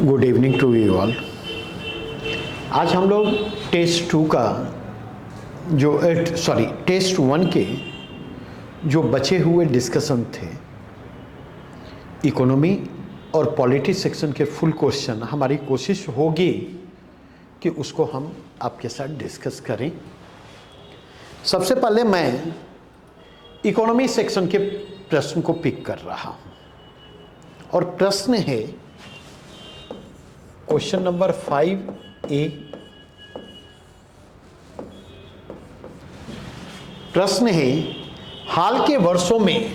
Good evening to you all. आज हम लोग टेस्ट 2 का टेस्ट 1 के जो बचे हुए डिस्कशन थे, इकोनॉमी और पॉलिटी सेक्शन के फुल क्वेश्चन हमारी कोशिश होगी कि उसको हम आपके साथ डिस्कस करें। सबसे पहले मैं इकोनॉमी सेक्शन के प्रश्न को पिक कर रहा हूं और प्रश्न है क्वेश्चन नंबर 5A। प्रश्न है, हाल के वर्षों में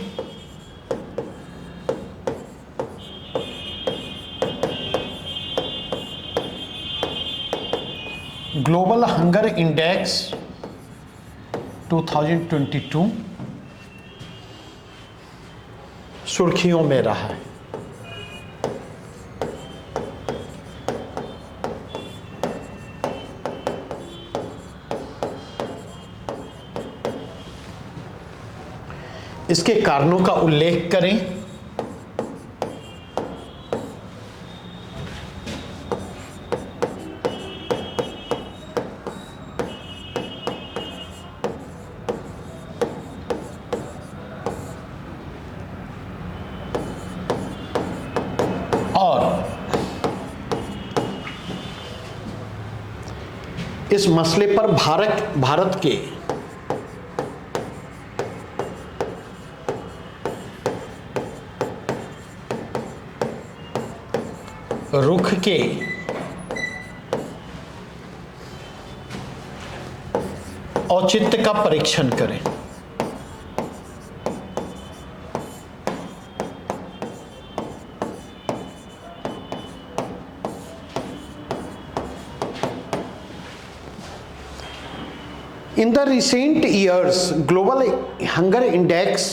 ग्लोबल हंगर इंडेक्स 2022 सुर्खियों में रहा है। इसके कारणों का उल्लेख करें। और इस मसले पर भारत के रुख के औचित्य का परीक्षण करें। In the recent years, global hunger index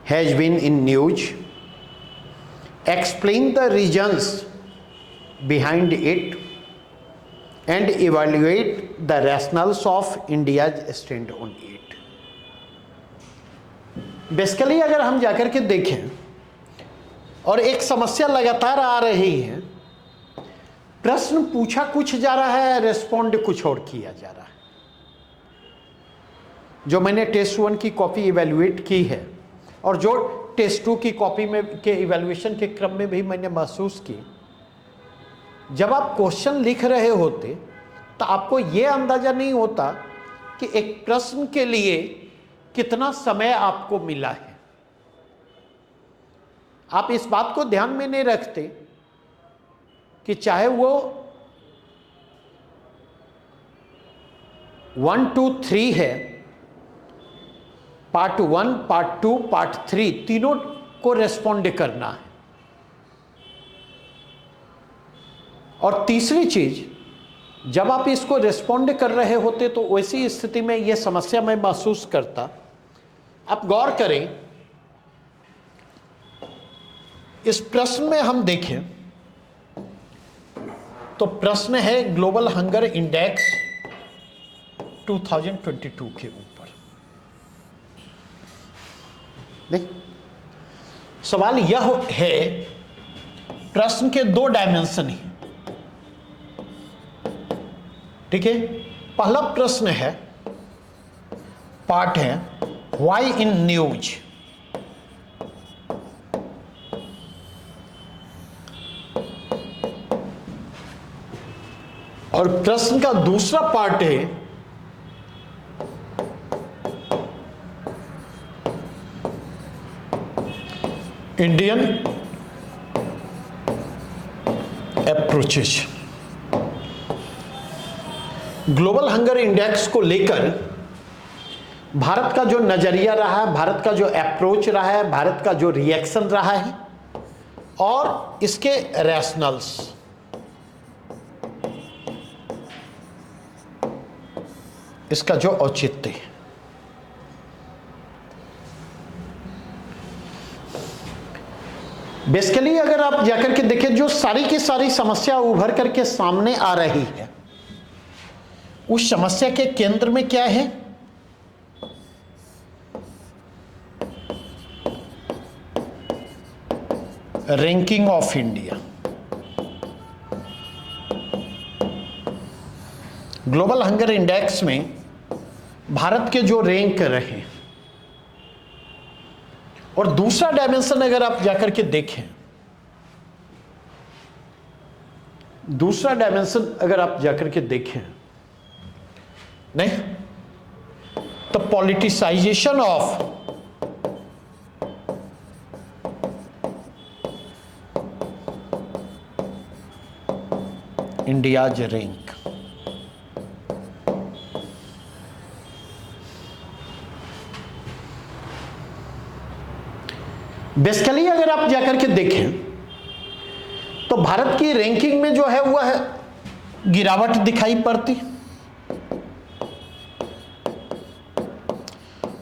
has been in news. Explain the reasons behind it and evaluate the rationales of India's stand on it. Basically अगर हम जाकर के देखें और एक समस्या लगातार आ रही है, प्रश्न पूछा कुछ जा रहा है, रेस्पॉन्ड कुछ और किया जा रहा है। जो मैंने टेस्ट 1 की कॉपी इवेल्युएट की है और जो टेस्ट 2 की कॉपी में के इवैल्यूएशन के क्रम में भी मैंने महसूस की, जब आप क्वेश्चन लिख रहे होते तो आपको यह अंदाजा नहीं होता कि एक प्रश्न के लिए कितना समय आपको मिला है। आप इस बात को ध्यान में नहीं रखते कि चाहे वो 1, 2, 3 है, पार्ट 1, पार्ट 2, पार्ट 3 तीनों को रेस्पॉन्ड करना है। और तीसरी चीज, जब आप इसको रेस्पॉन्ड कर रहे होते तो वैसी स्थिति में यह समस्या मैं महसूस करता। आप गौर करें, इस प्रश्न में हम देखें तो प्रश्न है ग्लोबल हंगर इंडेक्स 2022 के ऊपर। देख, सवाल यह है, प्रश्न के 2 डायमेंशन हैं, ठीक है। पहला प्रश्न है, पार्ट है व्हाई इन न्यूज। और प्रश्न का दूसरा पार्ट है Indian approaches. Global hunger index को लेकर भारत का जो नजरिया रहा है, भारत का जो अप्रोच रहा है, भारत का जो रिएक्शन रहा है और इसके रैशनल्स, इसका जो औचित्य है। बेसिकली अगर आप जाकर के देखें, जो सारी की सारी समस्या उभर करके सामने आ रही है, उस समस्या के केंद्र में क्या है? Ranking of India. Global hunger index में भारत के जो रैंक रहे, और दूसरा डायमेंशन अगर आप जाकर के देखें, दूसरा डायमेंशन अगर आप जाकर के देखें, नहीं तो politicisation of India's rank. Basically अगर आप जाकर के देखें तो भारत की रैंकिंग में जो है वह गिरावट दिखाई पड़ती,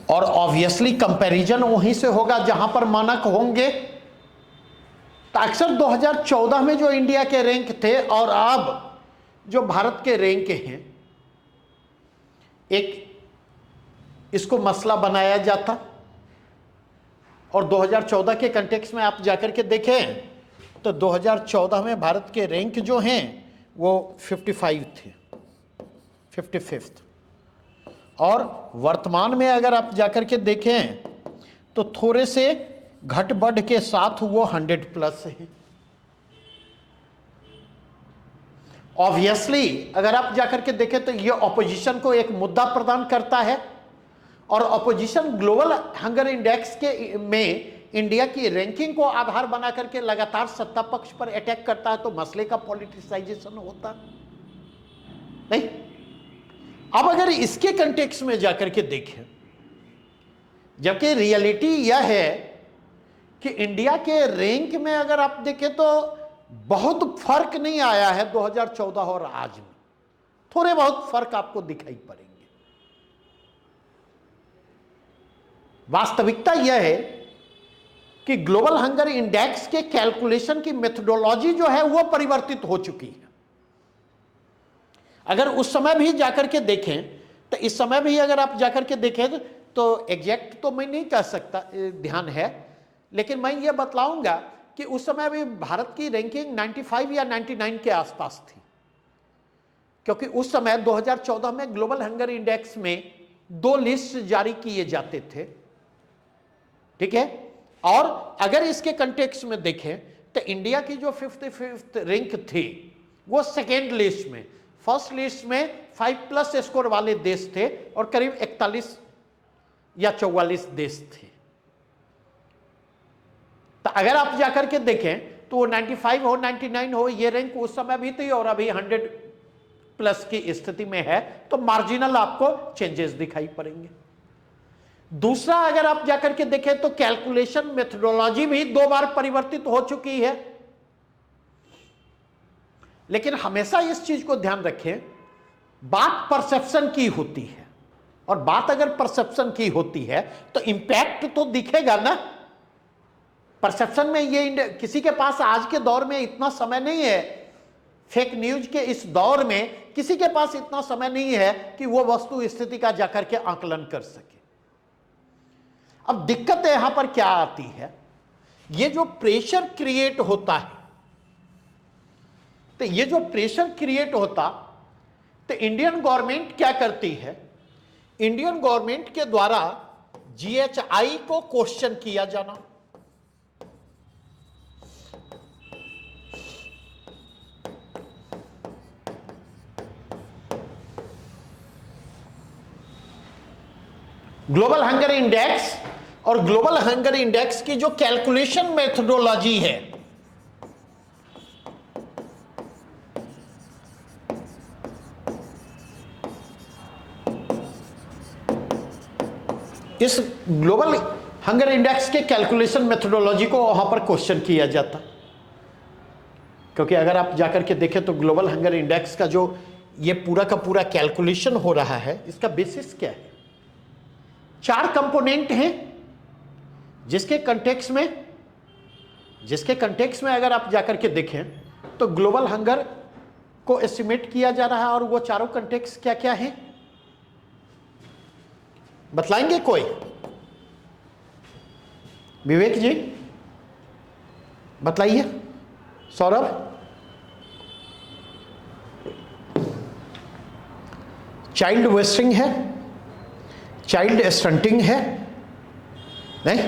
और ऑब्वियसली कंपैरिजन वहीं से होगा जहां पर मानक होंगे। तो अक्सर 2014 में जो इंडिया के रैंक थे और अब जो भारत के रैंक हैं, एक इसको मसला बनाया जाता, और 2014 के कंटेक्स्ट में आप जाकर के देखें तो 2014 में भारत के रैंक जो हैं वो 55 थे, 55th, और वर्तमान में अगर आप जाकर के देखें तो थोड़े से घट बढ़ के साथ वो 100 प्लस है। ऑब्वियसली अगर आप जाकर के देखें तो ये ऑपोजिशन को एक मुद्दा प्रदान करता है, और ऑपोजिशन ग्लोबल हंगर इंडेक्स के में इंडिया की रैंकिंग को आधार बना करके लगातार सत्ता पक्ष पर अटैक करता है, तो मसले का पॉलिटिसाइजेशन होता नहीं। अब अगर इसके कंटेक्स्ट में जाकर के देखें, जबकि रियलिटी यह है कि इंडिया के रैंक में अगर आप देखें तो बहुत फर्क नहीं आया है 2014 और आज में, थोड़े बहुत फर्क आपको दिखाई पड़ेंगे। वास्तविकता यह है कि ग्लोबल हंगर इंडेक्स के कैलकुलेशन की मेथोडोलॉजी जो है वो परिवर्तित हो चुकी है। अगर उस समय भी जाकर के देखें तो इस समय भी अगर आप जाकर के देखें तो एग्जैक्ट तो मैं नहीं कह सकता, ध्यान है, लेकिन मैं ये बतलाऊंगा कि उस समय भी भारत की रैंकिंग 95 या 99 के आसपास थी, क्योंकि उस समय 2014 में ग्लोबल हंगर इंडेक्स में 2 लिस्ट जारी किए जाते थे, ठीक है। और अगर इसके कंटेक्स्ट में देखें तो इंडिया की जो 55th रैंक थी वो सेकेंड लिस्ट में, फर्स्ट लिस्ट में 5+ स्कोर वाले देश थे और करीब 41 या 44 देश थे। तो अगर आप जाकर के देखें तो वो 95 हो 99 हो, ये रैंक उस समय भी थी और अभी 100+ की स्थिति में है, तो मार्जिनल आपको चेंजेस दिखाई पड़ेंगे। दूसरा अगर आप जाकर के देखें तो कैलकुलेशन मेथोडोलॉजी भी 2 बार परिवर्तित हो चुकी है, लेकिन हमेशा इस चीज को ध्यान रखें, बात परसेप्शन की होती है, और बात अगर परसेप्शन की होती है तो इंपैक्ट तो दिखेगा ना। परसेप्शन में ये किसी के पास आज के दौर में इतना समय नहीं है, फेक न्यूज के इस दौर में किसी के पास इतना समय नहीं है कि वो वस्तु स्थिति का जाकर के आकलन कर सके। अब दिक्कत यहां पर क्या आती है, ये जो प्रेशर क्रिएट होता है, तो ये जो प्रेशर क्रिएट होता तो इंडियन गवर्नमेंट क्या करती है, इंडियन गवर्नमेंट के द्वारा जीएचआई को क्वेश्चन किया जाना, ग्लोबल हंगर इंडेक्स और ग्लोबल हंगर इंडेक्स की जो कैलकुलेशन मेथोडोलॉजी है, इस ग्लोबल हंगर इंडेक्स के कैलकुलेशन मेथोडोलॉजी को वहां पर क्वेश्चन किया जाता, क्योंकि अगर आप जाकर के देखें तो ग्लोबल हंगर इंडेक्स का जो ये पूरा का पूरा कैलकुलेशन हो रहा है, इसका बेसिस क्या है? 4 कंपोनेंट हैं जिसके कंटेक्स्ट में अगर आप जाकर के देखें तो ग्लोबल हंगर को एस्टिमेट किया जा रहा है, और वो चारों कंटेक्स्ट क्या क्या हैं बतलाएंगे कोई? विवेक जी बतलाइए, सौरभ। चाइल्ड वेस्टिंग है, चाइल्ड स्टंटिंग है, नहीं,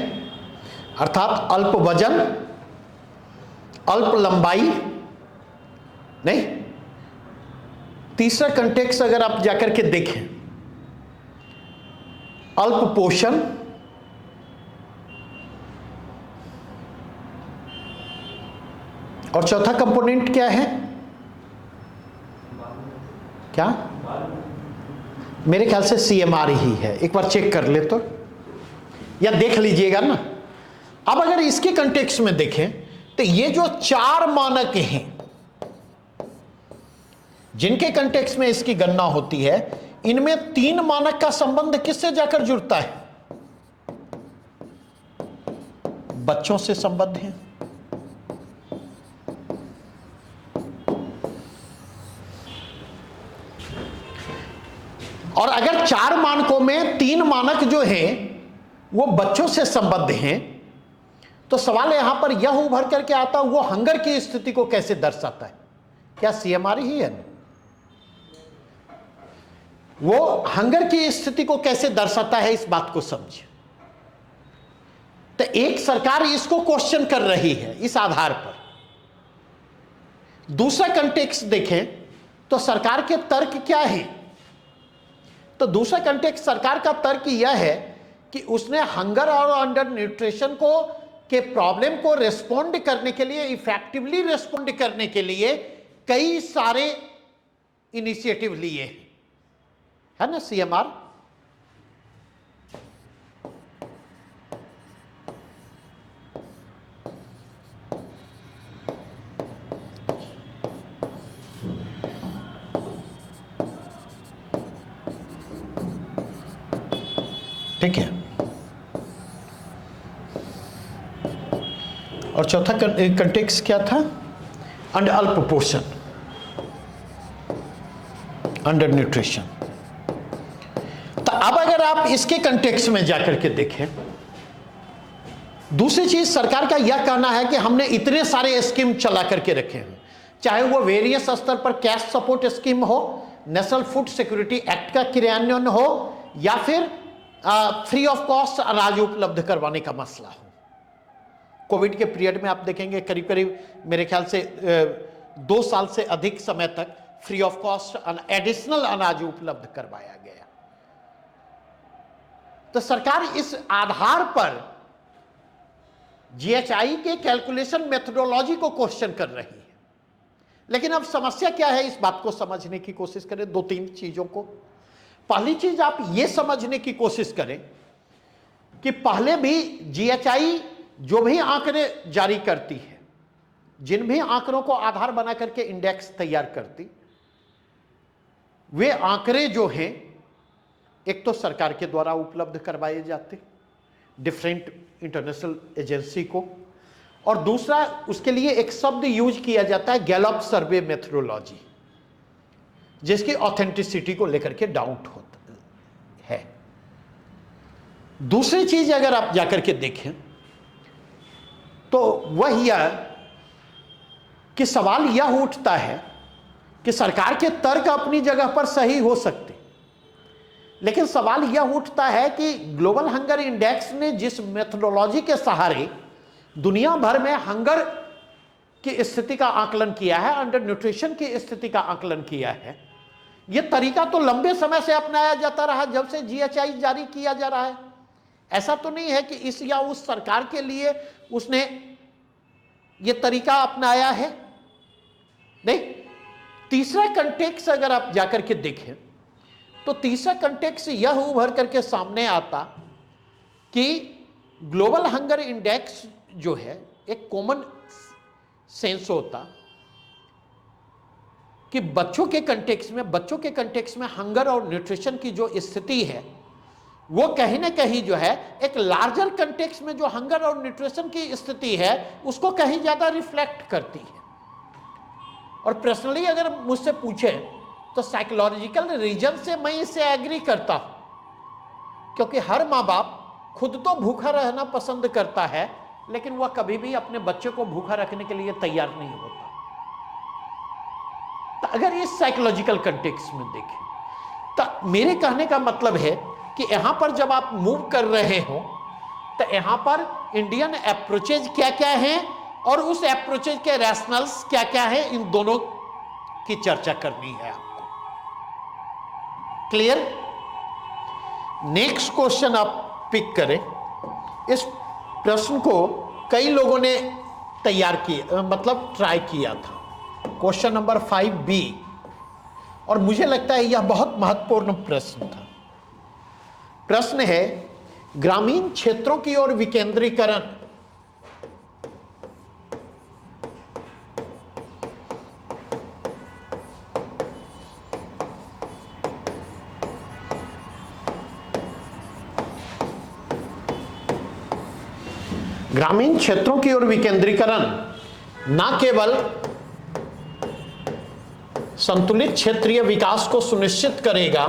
अर्थात अल्प वजन, अल्प लंबाई, नहीं। तीसरा कंटेक्स्ट अगर आप जाकर के देखें, अल्प पोषण, और चौथा कंपोनेंट क्या है? क्या? मेरे ख्याल से CMR ही है, एक बार चेक कर ले तो, या देख लीजिएगा ना। अब अगर इसके कंटेक्स्ट में देखें तो ये जो 4 मानक हैं जिनके कंटेक्स्ट में इसकी गणना होती है, इनमें 3 मानक का संबंध किससे जाकर जुड़ता है? बच्चों से संबंध है। और अगर 4 मानकों में 3 मानक जो हैं वो बच्चों से संबद्ध हैं, तो सवाल यहां पर यह उभर करके आता है, वो हंगर की स्थिति को कैसे दर्शाता है? क्या CMR ही है? वो हंगर की स्थिति को कैसे दर्शाता है, इस बात को समझिए। तो एक सरकार इसको क्वेश्चन कर रही है इस आधार पर। दूसरा कंटेक्स्ट देखें तो सरकार के तर्क क्या है? तो दूसरा कंटेक्स्ट सरकार का तर्क यह है कि उसने हंगर और अंडर न्यूट्रिशन को के प्रॉब्लम को रेस्पॉन्ड करने के लिए, इफेक्टिवली रेस्पॉन्ड करने के लिए कई सारे इनिशिएटिव लिए हैं, है ना CMR। ठीक है। और चौथा कंटेक्स्ट क्या था? अल्प पोषण, अंडर न्यूट्रिशन। तो अब अगर आप इसके कंटेक्स्ट में जाकर के देखें, दूसरी चीज सरकार का यह कहना है कि हमने इतने सारे स्कीम चला करके रखे हैं, चाहे वो वेरियस स्तर पर कैश सपोर्ट स्कीम हो, नेशनल फूड सिक्योरिटी एक्ट का क्रियान्वयन हो, या फिर फ्री ऑफ कॉस्ट अनाज उपलब्ध करवाने का मसला हो। कोविड के पीरियड में आप देखेंगे करीब करीब मेरे ख्याल से 2 साल से अधिक समय तक फ्री ऑफ कॉस्ट एडिशनल अनाज उपलब्ध करवाया गया। तो सरकार इस आधार पर GHI के कैलकुलेशन मेथोडोलॉजी को क्वेश्चन कर रही है। लेकिन अब समस्या क्या है, इस बात को समझने की कोशिश करें, 2-3 चीजों को। पहली चीज आप यह समझने की कोशिश करें कि पहले भी GHI जो भी आंकड़े जारी करती है, जिन भी आंकड़ों को आधार बना करके इंडेक्स तैयार करती, वे आंकड़े जो हैं एक तो सरकार के द्वारा उपलब्ध करवाए जाते डिफरेंट इंटरनेशनल एजेंसी को, और दूसरा उसके लिए एक शब्द यूज किया जाता है गैलप सर्वे मेथोडोलॉजी, जिसकी ऑथेंटिसिटी को लेकर के डाउट होता है। दूसरी चीज अगर आप जाकर के देखें तो वह यह कि सवाल यह उठता है कि सरकार के तर्क अपनी जगह पर सही हो सकते, लेकिन सवाल यह उठता है कि ग्लोबल हंगर इंडेक्स ने जिस मेथोडोलॉजी के सहारे दुनिया भर में हंगर की स्थिति का आकलन किया है, अंडर न्यूट्रिशन की स्थिति का आकलन किया है, यह तरीका तो लंबे समय से अपनाया जाता रहा, जब से GHI जारी किया जा रहा है। ऐसा तो नहीं है कि इस या उस सरकार के लिए उसने ये तरीका अपनाया है, नहीं। तीसरा कंटेक्स्ट अगर आप जाकर के देखें तो तीसरा कंटेक्स्ट यह उभर करके सामने आता कि ग्लोबल हंगर इंडेक्स जो है एक कॉमन सेंस होता कि बच्चों के कंटेक्स्ट में हंगर और न्यूट्रिशन की जो स्थिति है वो कहीं ना कहीं जो है एक लार्जर कंटेक्स्ट में जो हंगर और न्यूट्रिशन की स्थिति है उसको कहीं ज्यादा रिफ्लेक्ट करती है। और पर्सनली अगर मुझसे पूछे तो साइकोलॉजिकल रीजन से मैं इससे एग्री करता हूं, क्योंकि हर माँ बाप खुद तो भूखा रहना पसंद करता है, लेकिन वह कभी भी अपने बच्चे को भूखा रखने के लिए तैयार नहीं होता। तो अगर इस साइकोलॉजिकल कंटेक्स्ट में देखें तो मेरे कहने का मतलब है कि यहां पर जब आप मूव कर रहे हो तो यहां पर इंडियन अप्रोचेज क्या क्या है और उस अप्रोचेज के रैशनल्स क्या क्या है, इन दोनों की चर्चा करनी है आपको। क्लियर? नेक्स्ट क्वेश्चन आप पिक करें। इस प्रश्न को कई लोगों ने तैयार किया, मतलब ट्राई किया था। क्वेश्चन नंबर 5B, और मुझे लगता है यह बहुत महत्वपूर्ण प्रश्न था। प्रश्न है, ग्रामीण क्षेत्रों की ओर विकेंद्रीकरण ग्रामीण क्षेत्रों की ओर विकेंद्रीकरण न केवल संतुलित क्षेत्रीय विकास को सुनिश्चित करेगा,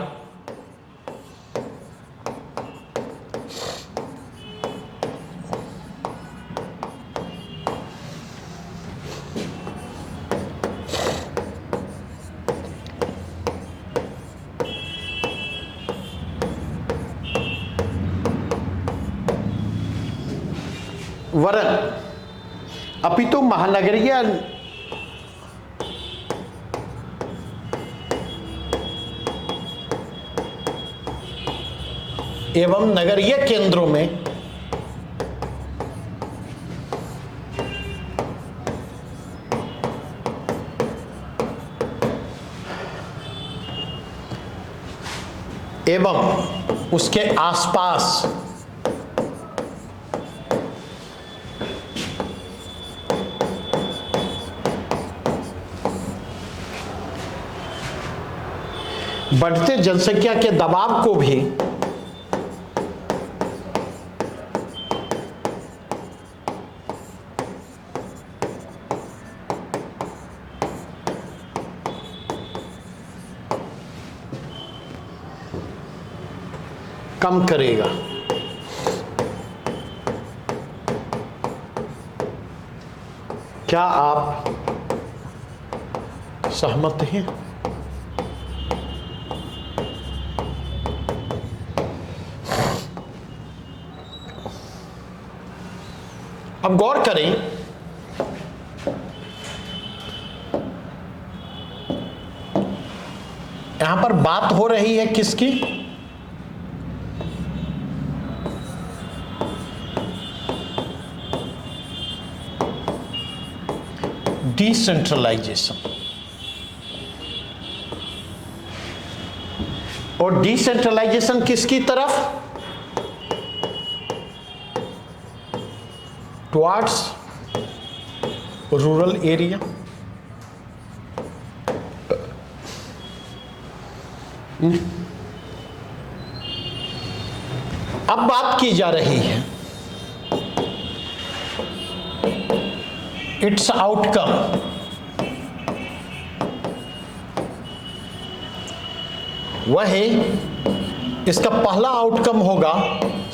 वरन अपितु महानगरीय एवं नगरीय केंद्रों में एवं उसके आसपास बढ़ते जनसंख्या के दबाव को भी कम करेगा। क्या आप सहमत हैं? अब गौर करें, यहां पर बात हो रही है किसकी? डिसेंट्रलाइजेशन। और डिसेंट्रलाइजेशन किसकी तरफ? Towards rural area. अब बात की जा रही है इट्स आउटकम। वह है, इसका पहला आउटकम होगा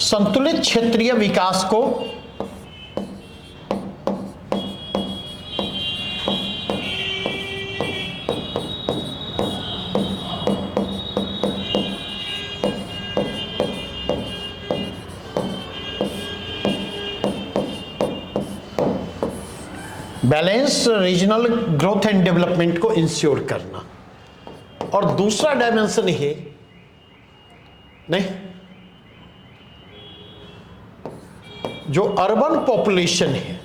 संतुलित क्षेत्रीय विकास को balance regional growth and development को इंश्योर करना। और दूसरा डायमेंशन है, नहीं, जो अर्बन पॉपुलेशन है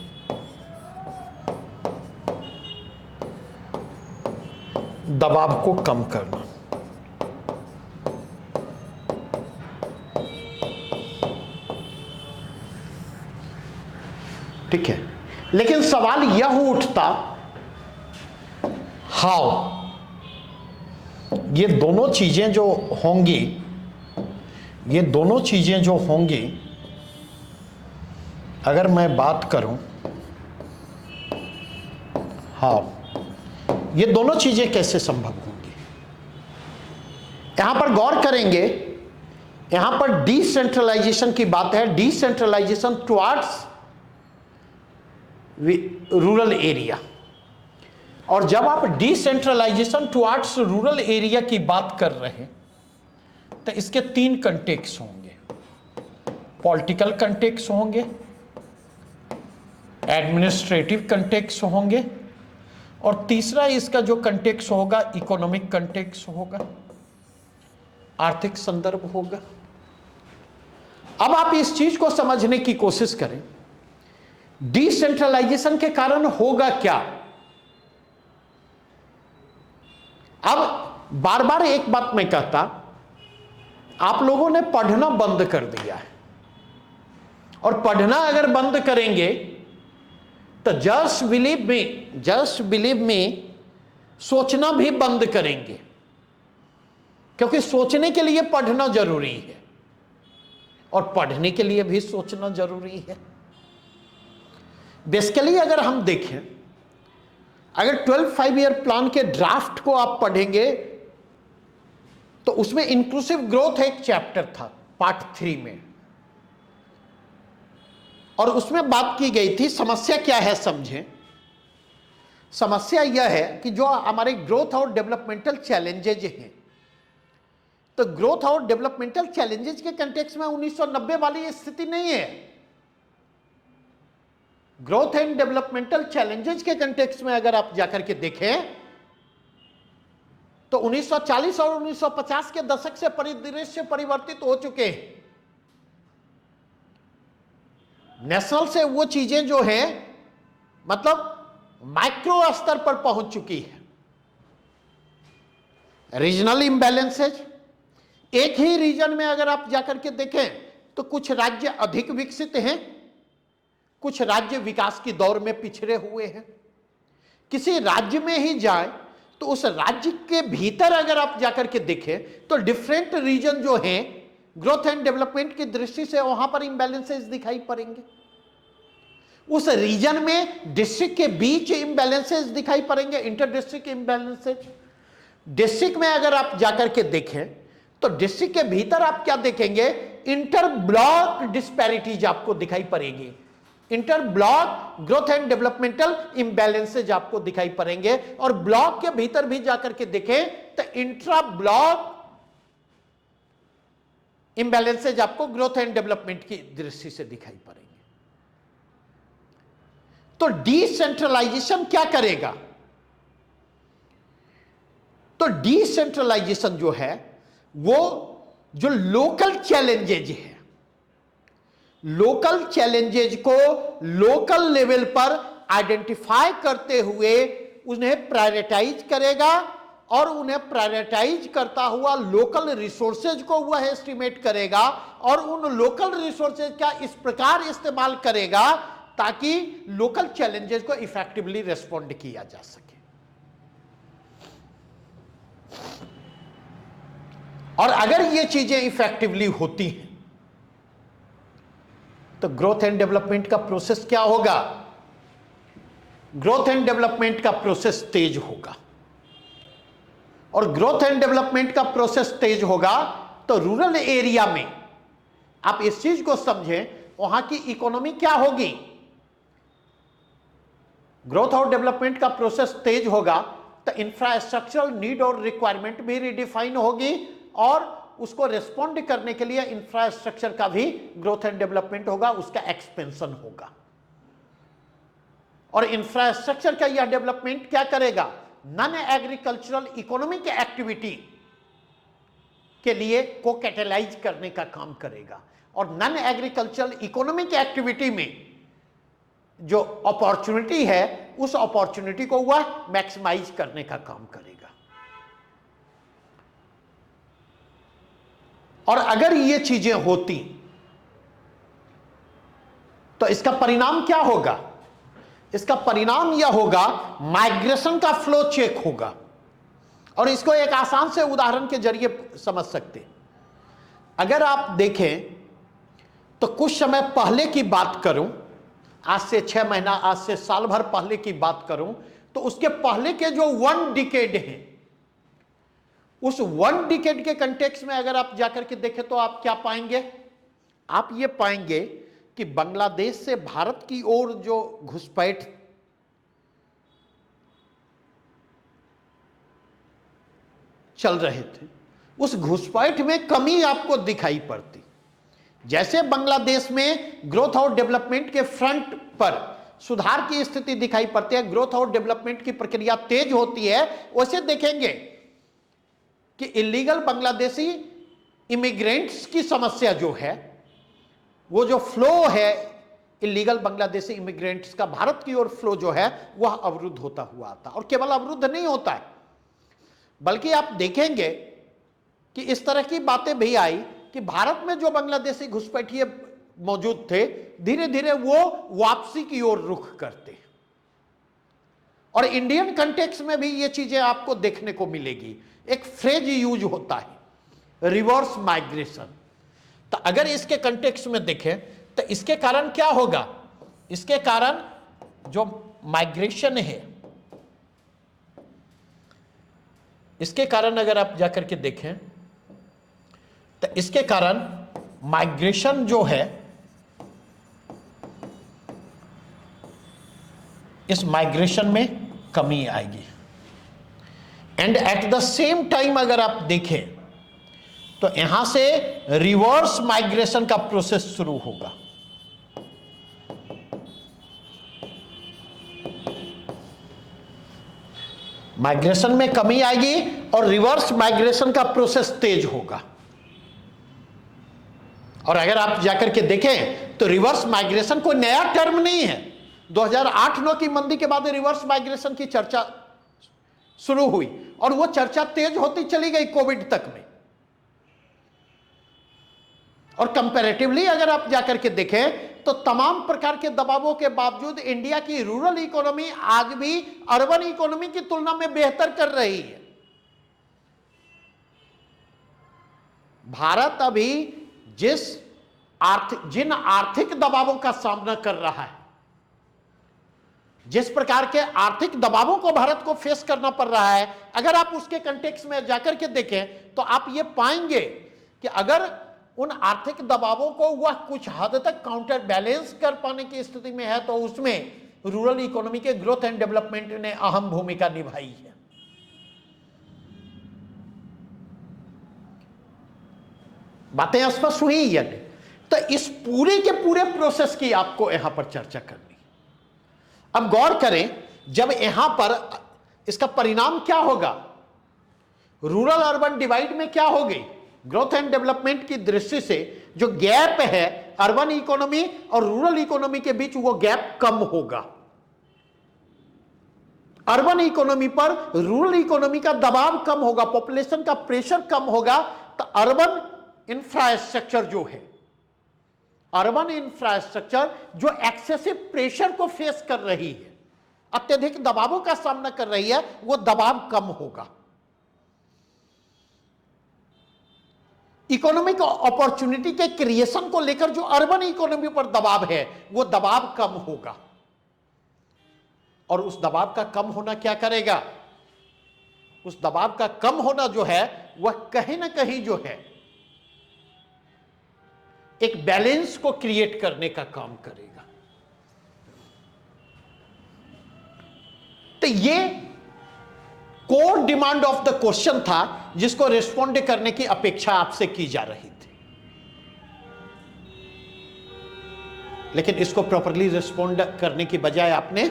दबाव को कम करना। ठीक है, लेकिन सवाल यह उठता, हाउ? ये दोनों चीजें जो होंगी, ये दोनों चीजें जो होंगी, अगर मैं बात करूं हाउ, ये दोनों चीजें कैसे संभव होंगी? यहां पर गौर करेंगे, यहां पर डिसेंट्रलाइजेशन की बात है, डिसेंट्रलाइजेशन टुवर्ड्स रूरल एरिया। और जब आप डिसेंट्रलाइजेशन टुवर्ड्स रूरल एरिया की बात कर रहे हैं तो इसके 3 कंटेक्स्ट होंगे, पॉलिटिकल कंटेक्स्ट होंगे, एडमिनिस्ट्रेटिव कंटेक्स्ट होंगे, और तीसरा इसका जो कंटेक्स्ट होगा इकोनॉमिक कंटेक्स्ट होगा, आर्थिक संदर्भ होगा। अब आप इस चीज को समझने की कोशिश करें, डिसेंट्रलाइजेशन के कारण होगा क्या। अब बार बार एक बात मैं कहता, आप लोगों ने पढ़ना बंद कर दिया है, और पढ़ना अगर बंद करेंगे तो जस्ट बिलीव में सोचना भी बंद करेंगे, क्योंकि सोचने के लिए पढ़ना जरूरी है और पढ़ने के लिए भी सोचना जरूरी है। बेसिकली अगर हम देखें, अगर 12 5-ईयर प्लान के ड्राफ्ट को आप पढ़ेंगे तो उसमें इंक्लूसिव ग्रोथ एक चैप्टर था पार्ट 3 में, और उसमें बात की गई थी समस्या क्या है समझें। समस्या यह है कि जो हमारे ग्रोथ और डेवलपमेंटल चैलेंजेज हैं, तो ग्रोथ और डेवलपमेंटल चैलेंजेज के कंटेक्स्ट में 1990 वाली स्थिति नहीं है। ग्रोथ एंड डेवलपमेंटल चैलेंजेज के कंटेक्स्ट में अगर आप जाकर के देखें तो 1940 और 1950 के दशक से परिदृश्य परिवर्तित हो चुके हैं। नेशनल से वो चीजें जो हैं मतलब माइक्रो स्तर पर पहुंच चुकी है। रीजनल इंबैलेंसेज, एक ही रीजन में अगर आप जाकर के देखें तो कुछ राज्य अधिक विकसित हैं, कुछ राज्य विकास की दौर में पिछड़े हुए हैं। किसी राज्य में ही जाए तो उस राज्य के भीतर अगर आप जाकर के देखें तो डिफरेंट रीजन जो हैं ग्रोथ एंड डेवलपमेंट की दृष्टि से वहां पर इंबैलेंसेस दिखाई पड़ेंगे। उस रीजन में डिस्ट्रिक्ट के बीच इंबैलेंसेस दिखाई पड़ेंगे, इंटर डिस्ट्रिक्ट इंबैलेंसेस। डिस्ट्रिक्ट में अगर आप जाकर के देखें तो डिस्ट्रिक्ट के भीतर आप क्या देखेंगे, इंटर ब्लॉक डिस्पैरिटीज आपको दिखाई पड़ेगी। Inter block growth and developmental imbalances आपको दिखाई पड़ेंगे, और ब्लॉक के भीतर भी जाकर के देखें तो इंट्रा ब्लॉक इंबैलेंसेज आपको ग्रोथ एंड डेवलपमेंट की दृष्टि से दिखाई पड़ेंगे। तो डिसेंट्रलाइजेशन क्या करेगा, तो डिसेंट्रलाइजेशन जो है वो जो लोकल चैलेंजेज है, लोकल चैलेंजेज को लोकल लेवल पर आइडेंटिफाई करते हुए उन्हें प्रायोरिटाइज करेगा, और उन्हें प्रायोरिटाइज करता हुआ लोकल रिसोर्सेज को वह एस्टिमेट करेगा, और उन लोकल रिसोर्सेज का इस प्रकार इस्तेमाल करेगा ताकि लोकल चैलेंजेस को इफेक्टिवली रेस्पॉन्ड किया जा सके। और अगर ये चीजें इफेक्टिवली होती हैं तो ग्रोथ एंड डेवलपमेंट का प्रोसेस क्या होगा, ग्रोथ एंड डेवलपमेंट का प्रोसेस तेज होगा। और ग्रोथ एंड डेवलपमेंट का प्रोसेस तेज होगा तो रूरल एरिया में आप इस चीज को समझें, वहां की इकोनॉमी क्या होगी। ग्रोथ और डेवलपमेंट का प्रोसेस तेज होगा तो इंफ्रास्ट्रक्चरल नीड और रिक्वायरमेंट भी रिडिफाइन होगी, और उसको रेस्पॉन्ड करने के लिए इंफ्रास्ट्रक्चर का भी ग्रोथ एंड डेवलपमेंट होगा, उसका एक्सपेंशन होगा। और इंफ्रास्ट्रक्चर का यह डेवलपमेंट क्या करेगा, नॉन एग्रीकल्चरल इकोनॉमिक एक्टिविटी के लिए को कैटेलाइज करने का काम करेगा, और नॉन एग्रीकल्चरल इकोनॉमिक एक्टिविटी में जो अपॉर्चुनिटी है उस अपॉर्चुनिटी को वह मैक्सिमाइज करने का काम करेगा। और अगर ये चीजें होती तो इसका परिणाम क्या होगा, इसका परिणाम यह होगा माइग्रेशन का फ्लो चेक होगा। और इसको एक आसान से उदाहरण के जरिए समझ सकते हैं। अगर आप देखें तो कुछ समय पहले की बात करूं, आज से 6 महीना, आज से साल भर पहले की बात करूं, तो उसके पहले के जो 1 डिकेड हैं, उस 1 डिकेड के कंटेक्स्ट में अगर आप जाकर के देखें तो आप क्या पाएंगे, आप ये पाएंगे कि बांग्लादेश से भारत की ओर जो घुसपैठ चल रहे थे उस घुसपैठ में कमी आपको दिखाई पड़ती। जैसे बांग्लादेश में ग्रोथ और डेवलपमेंट के फ्रंट पर सुधार की स्थिति दिखाई पड़ती है, ग्रोथ और डेवलपमेंट की प्रक्रिया तेज होती है, वैसे देखेंगे कि इलीगल बांग्लादेशी इमिग्रेंट्स की समस्या जो है, वो जो फ्लो है इलीगल बांग्लादेशी इमिग्रेंट्स का भारत की ओर फ्लो जो है वह अवरुद्ध होता हुआ आता। और केवल अवरुद्ध नहीं होता है, बल्कि आप देखेंगे कि इस तरह की बातें भी आई कि भारत में जो बांग्लादेशी घुसपैठिए मौजूद थे, धीरे धीरे वो वापसी की ओर रुख करते। और इंडियन कंटेक्स्ट में भी ये चीजें आपको देखने को मिलेगी। एक फ्रेज यूज होता है, रिवर्स माइग्रेशन। तो अगर इसके कंटेक्स्ट में देखें तो इसके कारण क्या होगा, इसके कारण जो माइग्रेशन है, इसके कारण अगर आप जाकर के देखें तो इसके कारण माइग्रेशन जो है, इस माइग्रेशन में कमी आएगी। And at the same time अगर आप देखें तो यहां से रिवर्स माइग्रेशन का प्रोसेस शुरू होगा। माइग्रेशन में कमी आएगी और रिवर्स माइग्रेशन का प्रोसेस तेज होगा। और अगर आप जाकर के देखें तो रिवर्स माइग्रेशन कोई नया टर्म नहीं है। 2008-9 की मंदी के बाद रिवर्स माइग्रेशन की चर्चा शुरू हुई और वो चर्चा तेज होती चली गई कोविड तक में। और कंपैरेटिवली अगर आप जाकर के देखें तो तमाम प्रकार के दबावों के बावजूद इंडिया की रूरल इकोनॉमी आज भी अर्बन इकोनॉमी की तुलना में बेहतर कर रही है। भारत अभी जिन आर्थिक दबावों का सामना कर रहा है, जिस प्रकार के आर्थिक दबावों को भारत को फेस करना पड़ रहा है, अगर आप उसके कंटेक्स्ट में जाकर के देखें तो आप ये पाएंगे कि अगर उन आर्थिक दबावों को वह कुछ हद तक काउंटर बैलेंस कर पाने की स्थिति में है तो उसमें रूरल इकोनॉमी के ग्रोथ एंड डेवलपमेंट ने अहम भूमिका निभाई है। बातें स्पष्ट हुई या नहीं? तो इस पूरे के पूरे प्रोसेस की आपको यहां पर चर्चा करनी। अब गौर करें, जब यहां पर इसका परिणाम क्या होगा, रूरल अर्बन डिवाइड में क्या होगी, ग्रोथ एंड डेवलपमेंट की दृष्टि से जो गैप है अर्बन इकोनॉमी और रूरल इकोनॉमी के बीच, वो गैप कम होगा। अर्बन इकोनॉमी पर रूरल इकोनॉमी का दबाव कम होगा, पॉपुलेशन का प्रेशर कम होगा। तो अर्बन इंफ्रास्ट्रक्चर जो है, अर्बन इंफ्रास्ट्रक्चर जो एक्सेसिव प्रेशर को फेस कर रही है, अत्यधिक दबावों का सामना कर रही है, वो दबाव कम होगा। इकोनॉमिक अपॉर्चुनिटी के क्रिएशन को लेकर जो अर्बन इकोनॉमी पर दबाव है, वो दबाव कम होगा। और उस दबाव का कम होना क्या करेगा, उस दबाव का कम होना जो है वह कहीं ना कहीं जो है एक बैलेंस को क्रिएट करने का काम करेगा। तो ये core demand of the question था जिसको रिस्पॉन्ड करने की अपेक्षा आपसे की जा रही थी, लेकिन इसको प्रॉपरली रिस्पॉन्ड करने की बजाय आपने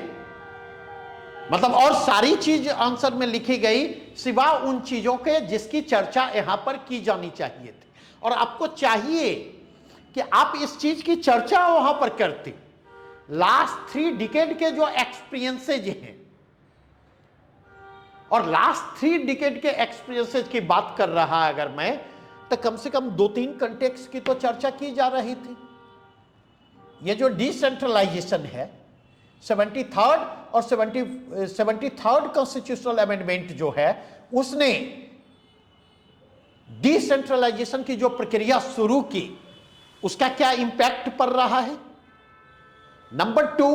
मतलब और सारी चीज आंसर में लिखी गई सिवा उन चीजों के जिसकी चर्चा यहां पर की जानी चाहिए थी। और आपको चाहिए कि आप इस चीज की चर्चा वहां पर करते। लास्ट 3 डिकेड के जो एक्सपीरियंसेज हैं, और लास्ट 3 डिकेड के एक्सपीरियंसेज की बात कर रहा अगर मैं, तो कम से कम 2-3 कंटेक्स्ट की तो चर्चा की जा रही थी। ये जो डिसेंट्रलाइजेशन है, 73rd और 73rd कॉन्स्टिट्यूशनल अमेंडमेंट जो है, उसने डिसेंट्रलाइजेशन की जो प्रक्रिया शुरू की, उसका क्या इंपैक्ट पड़ रहा है। नंबर 2,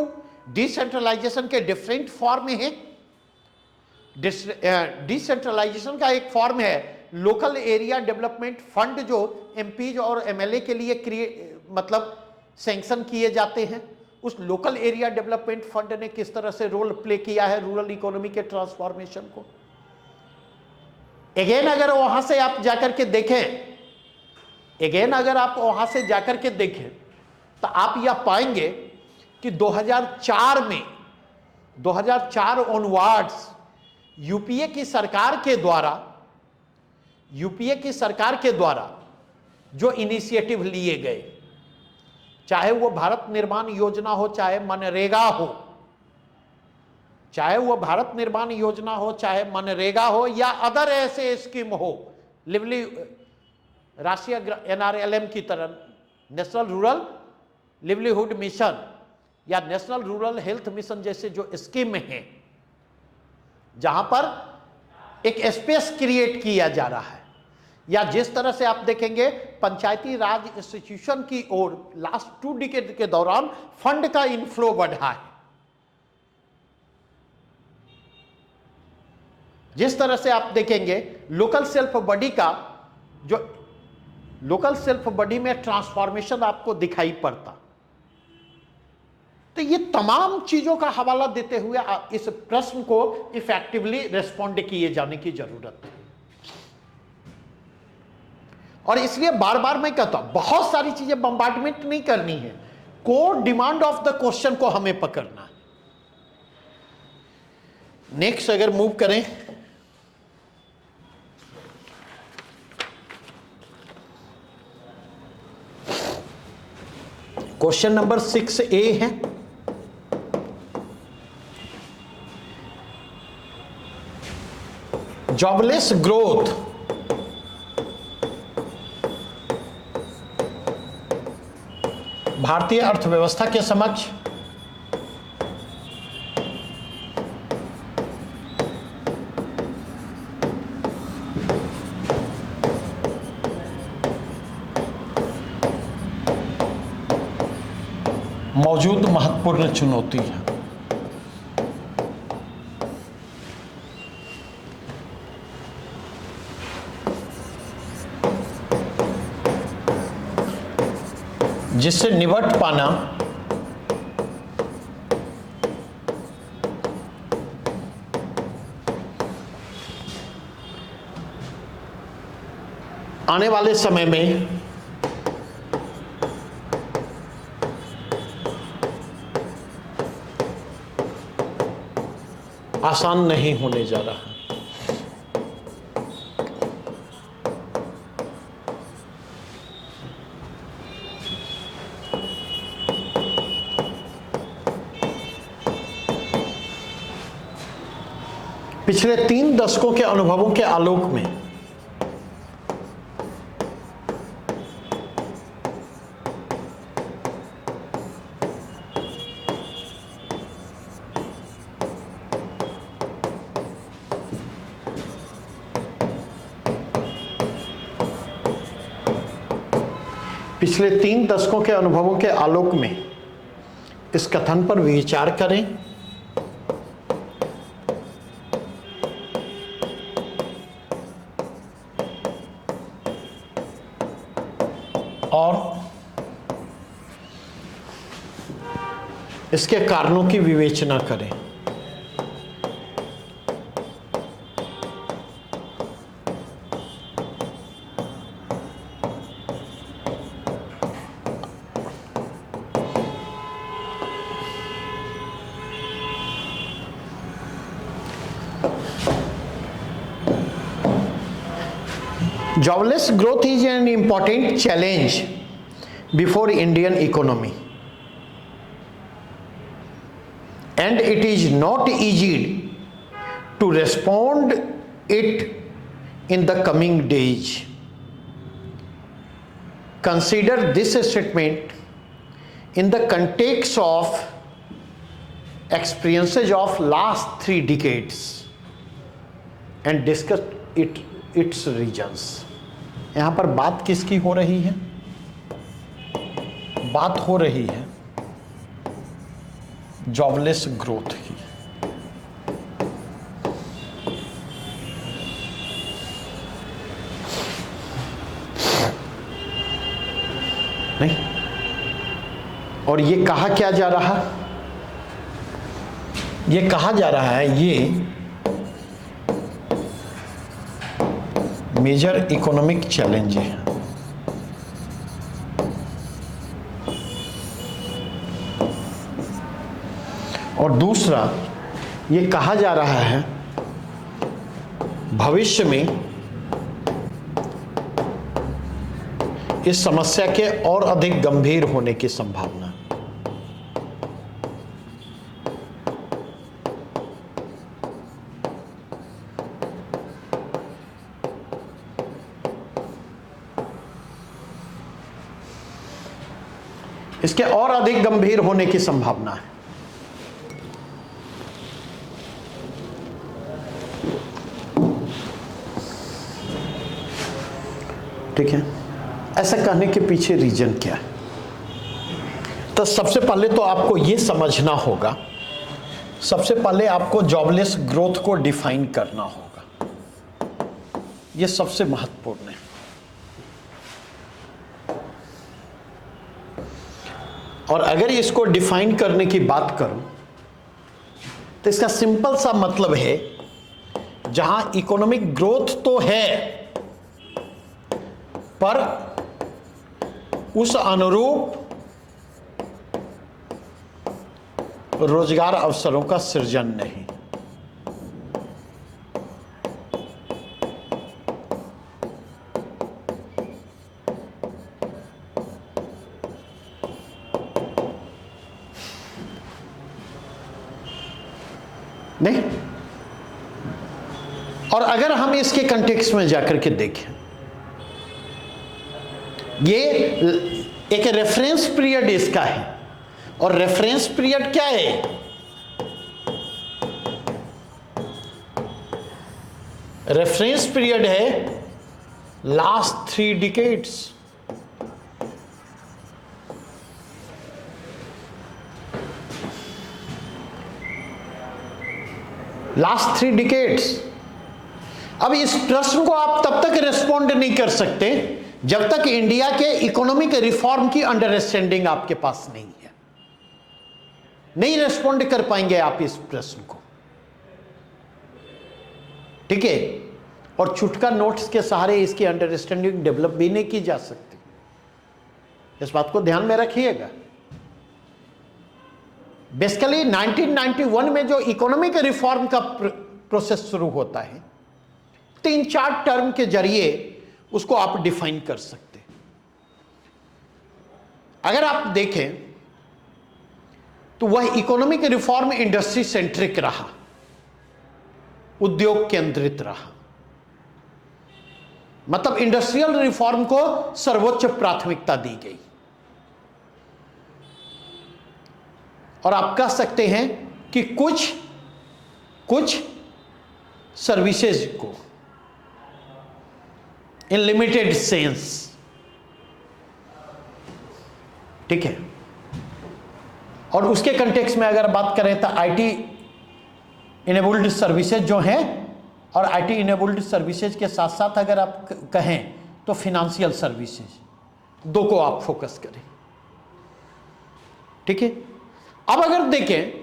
डिसेंट्रलाइजेशन के डिफरेंट फॉर्म हैं। डिसेंट्रलाइजेशन का एक फॉर्म है लोकल एरिया डेवलपमेंट फंड, जो एमपीज और एमएलए के लिए मतलब सैंक्शन किए जाते हैं। उस लोकल एरिया डेवलपमेंट फंड ने किस तरह से रोल प्ले किया है रूरल इकोनॉमी के ट्रांसफॉर्मेशन को। अगेन अगर वहां से आप जाकर के देखें, अगेन अगर आप वहां से जाकर के देखें तो आप यह पाएंगे कि 2004 में, 2004 ऑनवर्ड्स यूपीए की सरकार के द्वारा जो इनिशिएटिव लिए गए, चाहे वो भारत निर्माण योजना हो, चाहे मनरेगा हो, चाहे वो भारत निर्माण योजना हो, चाहे मनरेगा हो, या अदर ऐसे स्कीम हो, राष्ट्रीय NRLM की तरह नेशनल रूरल लिवलीहुड मिशन या नेशनल रूरल हेल्थ मिशन जैसे जो स्कीम हैं, जहां पर एक स्पेस क्रिएट किया जा रहा है, या जिस तरह से आप देखेंगे पंचायती राज इंस्टीट्यूशन की ओर लास्ट 2 डिकेड के दौरान फंड का इनफ्लो बढ़ा है, जिस तरह से आप देखेंगे लोकल सेल्फ बॉडी का, जो लोकल सेल्फ बॉडी में ट्रांसफॉर्मेशन आपको दिखाई पड़ता। तो ये तमाम चीजों का हवाला देते हुए इस प्रश्न को इफेक्टिवली रिस्पॉन्ड किए जाने की जरूरत है। और इसलिए बार बार मैं कहता हूं, बहुत सारी चीजें बम्बार्डमेंट नहीं करनी है, core demand of the question को हमें पकड़ना है। नेक्स्ट अगर मूव करें, क्वेश्चन नंबर 6A है, जॉबलेस ग्रोथ भारतीय अर्थव्यवस्था के समक्ष मौजूद महत्वपूर्ण चुनौती है। जिससे निपट पाना आने वाले समय में आसान नहीं होने जा रहा है। पिछले 3 दशकों के अनुभवों के आलोक में पिछले 3 दशकों के अनुभवों के आलोक में इस कथन पर विचार करें और इसके कारणों की विवेचना करें। Jobless growth is an important challenge before Indian economy, and it is not easy to respond it in the coming days. Consider this statement in the context of experiences of last 3 decades and discuss its reasons. यहाँ पर बात किसकी हो रही है? बात हो रही है जॉबलेस ग्रोथ की। नहीं, और ये कहा क्या जा रहा? ये कहा जा रहा है, ये मेजर इकोनॉमिक चैलेंज है। और दूसरा, ये कहा जा रहा है भविष्य में इस समस्या के और अधिक गंभीर होने की संभावना। इसके और अधिक गंभीर होने की संभावना है। ठीक है, ऐसा कहने के पीछे रीजन क्या है? तो सबसे पहले तो आपको यह समझना होगा, सबसे पहले आपको जॉबलेस ग्रोथ को डिफाइन करना होगा। यह सबसे महत्वपूर्ण है। और अगर इसको डिफाइन करने की बात करूं तो इसका सिंपल सा मतलब है, जहां इकोनॉमिक ग्रोथ तो है पर उस अनुरूप रोजगार अवसरों का सृजन नहीं। नहीं। और अगर हम इसके कंटेक्स्ट में जाकर के देखें, ये एक रेफरेंस पीरियड इसका है, और रेफरेंस पीरियड क्या है? रेफरेंस पीरियड है लास्ट 3 डिकेड्स। Last 3 decades. अब इस प्रश्न को आप तब तक रिस्पॉन्ड नहीं कर सकते जब तक इंडिया के इकोनॉमिक रिफॉर्म की अंडरस्टैंडिंग आपके पास नहीं है। नहीं रिस्पॉन्ड कर पाएंगे आप इस प्रश्न को। ठीक है, और छुटका नोट्स के सहारे इसकी अंडरस्टैंडिंग डेवलप भी नहीं की जा सकती। इस बात को ध्यान में रखिएगा। बेसिकली 1991 में जो इकोनॉमिक रिफॉर्म का प्रोसेस शुरू होता है, 3-4 टर्म के जरिए उसको आप डिफाइन कर सकते हैं। अगर आप देखें तो वह इकोनॉमिक रिफॉर्म इंडस्ट्री सेंट्रिक रहा, उद्योग केंद्रित रहा। मतलब इंडस्ट्रियल रिफॉर्म को सर्वोच्च प्राथमिकता दी गई। और आप कह सकते हैं कि कुछ सर्विसेज को इन लिमिटेड सेंस, ठीक है। और उसके कंटेक्स्ट में अगर बात करें तो आईटी इनेबल्ड सर्विसेज जो हैं, और आईटी इनेबल्ड सर्विसेज के साथ साथ अगर आप कहें तो फिनेंशियल सर्विसेज, दो को आप फोकस करें। ठीक है। अब अगर देखें,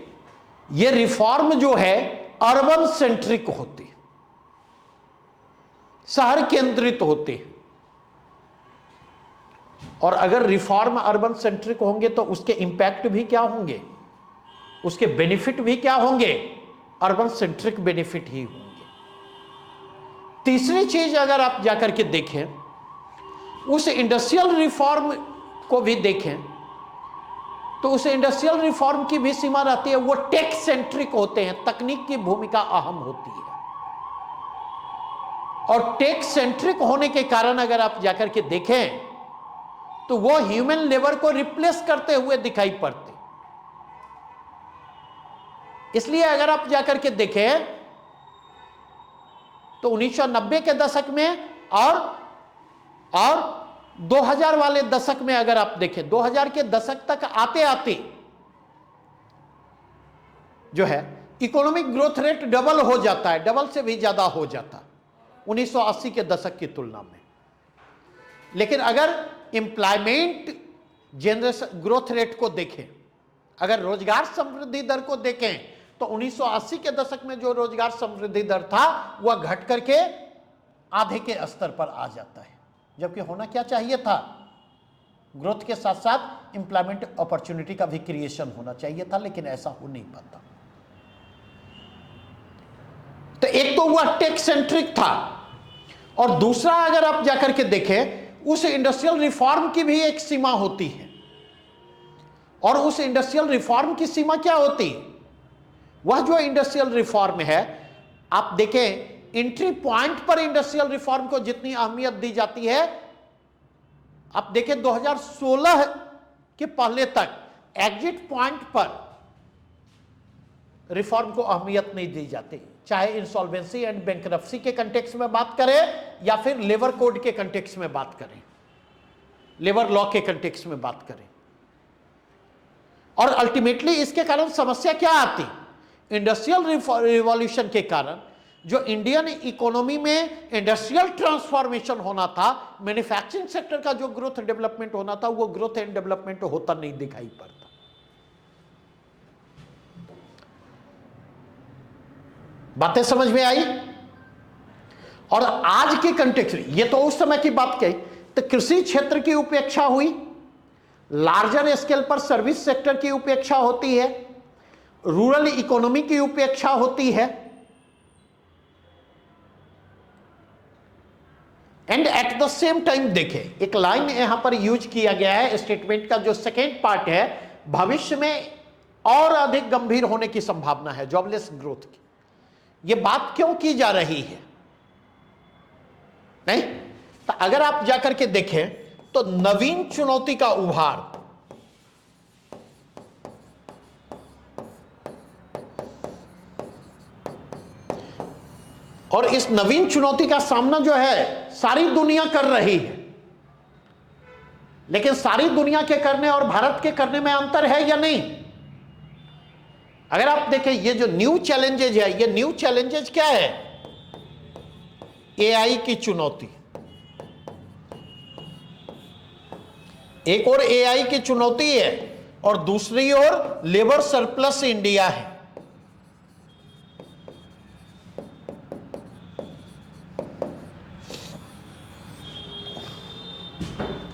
ये रिफॉर्म जो है अर्बन सेंट्रिक होती, शहर केंद्रित होते हैं। और अगर रिफॉर्म अर्बन सेंट्रिक होंगे तो उसके इंपैक्ट भी क्या होंगे, उसके बेनिफिट भी क्या होंगे, अर्बन सेंट्रिक बेनिफिट ही होंगे। तीसरी चीज अगर आप जाकर के देखें, उस इंडस्ट्रियल रिफॉर्म को भी देखें तो उस इंडस्ट्रियल रिफॉर्म की भी सीमा रहती है, वो टेक सेंट्रिक होते हैं, तकनीक की भूमिका अहम होती है। और टेक सेंट्रिक होने के कारण अगर आप जाकर के देखें तो वो ह्यूमन लेबर को रिप्लेस करते हुए दिखाई पड़ते। इसलिए अगर आप जाकर के देखें तो 1990 के दशक में और 2000 वाले दशक में अगर आप देखें, 2000 के दशक तक आते आते जो है इकोनॉमिक ग्रोथ रेट डबल हो जाता है, डबल से भी ज्यादा हो जाता 1980 के दशक की तुलना में। लेकिन अगर एम्प्लॉयमेंट जनरेशन ग्रोथ रेट को देखें, अगर रोजगार समृद्धि दर को देखें तो 1980 के दशक में जो रोजगार समृद्धि दर था वह घट करके आधे के स्तर पर आ जाता है, जबकि होना क्या चाहिए था, ग्रोथ के साथ साथ एम्प्लॉयमेंट अपॉर्चुनिटी का भी क्रिएशन होना चाहिए था, लेकिन ऐसा हो नहीं पाता। तो एक तो वह टेक सेंट्रिक था, और दूसरा अगर आप जाकर के देखें, उस इंडस्ट्रियल रिफॉर्म की भी एक सीमा होती है। और उस इंडस्ट्रियल रिफॉर्म की सीमा क्या होती है? वह जो इंडस्ट्रियल रिफॉर्म है, आप देखें एंट्री पॉइंट पर इंडस्ट्रियल रिफॉर्म को जितनी अहमियत दी जाती है, आप देखें 2016 के पहले तक एग्जिट पॉइंट पर रिफॉर्म को अहमियत नहीं दी जाती, चाहे इंसॉल्वेंसी एंड बैंकरप्सी के कंटेक्स्ट में बात करें या फिर लेबर कोड के कंटेक्स्ट में बात करें, लेबर लॉ के कंटेक्स्ट में बात करें। और अल्टीमेटली इसके कारण समस्या क्या आती? इंडस्ट्रियल रिवॉल्यूशन के कारण जो इंडियन इकोनॉमी में इंडस्ट्रियल ट्रांसफॉर्मेशन होना था, मैन्युफैक्चरिंग सेक्टर का जो ग्रोथ डेवलपमेंट होना था, वो ग्रोथ एंड डेवलपमेंट होता नहीं दिखाई पड़ता। बातें समझ में आई? और आज के कंटेक्स्ट में, ये तो उस समय की बात कही, तो कृषि क्षेत्र की उपेक्षा हुई, लार्जर स्केल पर सर्विस सेक्टर की उपेक्षा होती है, रूरल इकोनॉमी की उपेक्षा होती है, and at the same time देखें, एक लाइन यहां पर यूज किया गया है स्टेटमेंट का, जो सेकेंड पार्ट है, भविष्य में और अधिक गंभीर होने की संभावना है जॉबलेस ग्रोथ की। यह बात क्यों की जा रही है? नहीं तो अगर आप जाकर के देखें तो नवीन चुनौती का उभार, और इस नवीन चुनौती का सामना जो है सारी दुनिया कर रही है, लेकिन सारी दुनिया के करने और भारत के करने में अंतर है या नहीं? अगर आप देखें ये जो न्यू चैलेंजेज है, ये न्यू चैलेंजेज क्या है? एआई की चुनौती, एक और एआई की चुनौती है, और दूसरी ओर लेबर सरप्लस इंडिया है।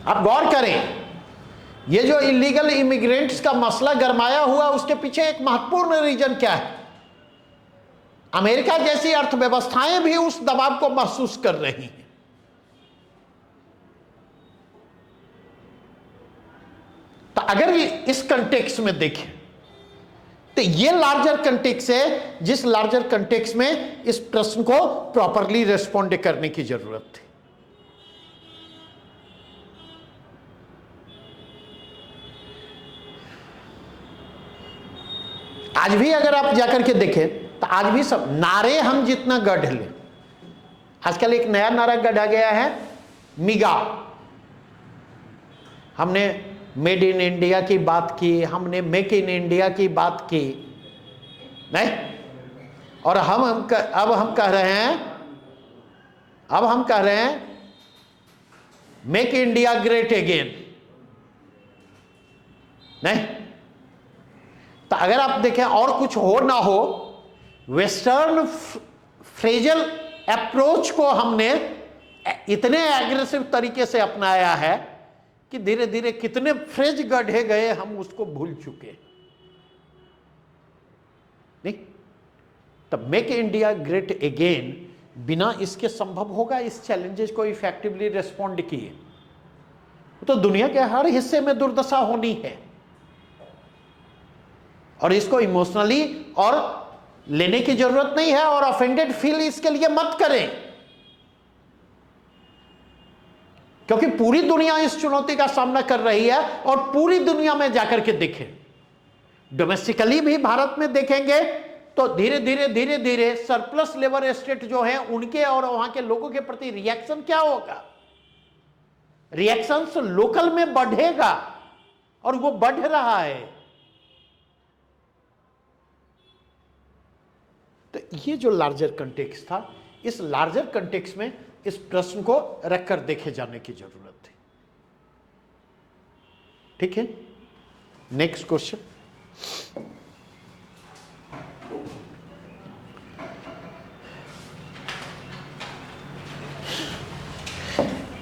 आप गौर करें, ये जो इलीगल इमिग्रेंट्स का मसला गरमाया हुआ, उसके पीछे एक महत्वपूर्ण रीजन क्या है? अमेरिका जैसी अर्थव्यवस्थाएं भी उस दबाव को महसूस कर रही हैं। तो अगर इस कंटेक्स्ट में देखें तो ये लार्जर कंटेक्स्ट है, जिस लार्जर कंटेक्स्ट में इस प्रश्न को प्रॉपरली रेस्पॉन्ड करने की जरूरत थी। आज भी अगर आप जाकर के देखें तो आज भी सब नारे हम जितना गढ़ लें, आजकल एक नया नारा गढ़ा गया है, मिगा। हमने मेड इन इंडिया की बात की, हमने मेक इन इंडिया की बात की, नहीं, और अब हम कह रहे हैं मेक इंडिया ग्रेट अगेन, नहीं। तो अगर आप देखें, और कुछ हो ना हो, वेस्टर्न फ्रेजल अप्रोच को हमने इतने एग्रेसिव तरीके से अपनाया है कि धीरे धीरे कितने फ्रेज गढ़े गए, हम उसको भूल चुके। नहीं, तब मेक इंडिया ग्रेट अगेन बिना इसके संभव होगा इस चैलेंजेस को इफेक्टिवली रिस्पॉन्ड किए, तो दुनिया के हर हिस्से में दुर्दशा होनी है, और इसको इमोशनली और लेने की जरूरत नहीं है, और ऑफेंडेड फील इसके लिए मत करें, क्योंकि पूरी दुनिया इस चुनौती का सामना कर रही है। और पूरी दुनिया में जाकर के देखें, डोमेस्टिकली भी भारत में देखेंगे तो धीरे धीरे सरप्लस लेबर स्टेट जो है उनके और वहां के लोगों के प्रति रिएक्शन क्या होगा? रिएक्शन लोकल में बढ़ेगा, और वो बढ़ रहा है। तो ये जो लार्जर कंटेक्स्ट था, इस लार्जर कंटेक्स्ट में इस प्रश्न को रखकर देखे जाने की जरूरत थी। ठीक है, नेक्स्ट क्वेश्चन।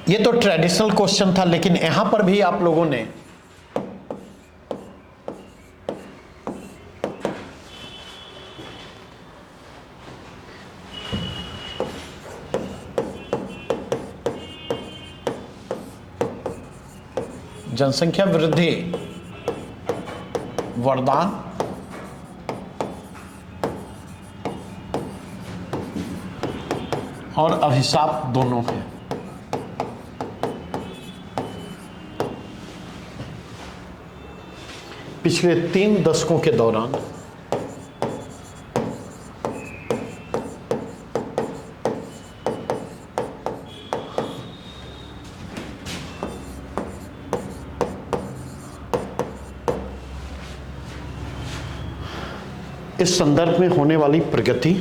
ये तो ट्रेडिशनल क्वेश्चन था, लेकिन यहां पर भी आप लोगों ने जनसंख्या वृद्धि वरदान और अभिशाप दोनों है। पिछले 3 दशकों के दौरान इस संदर्भ में होने वाली प्रगति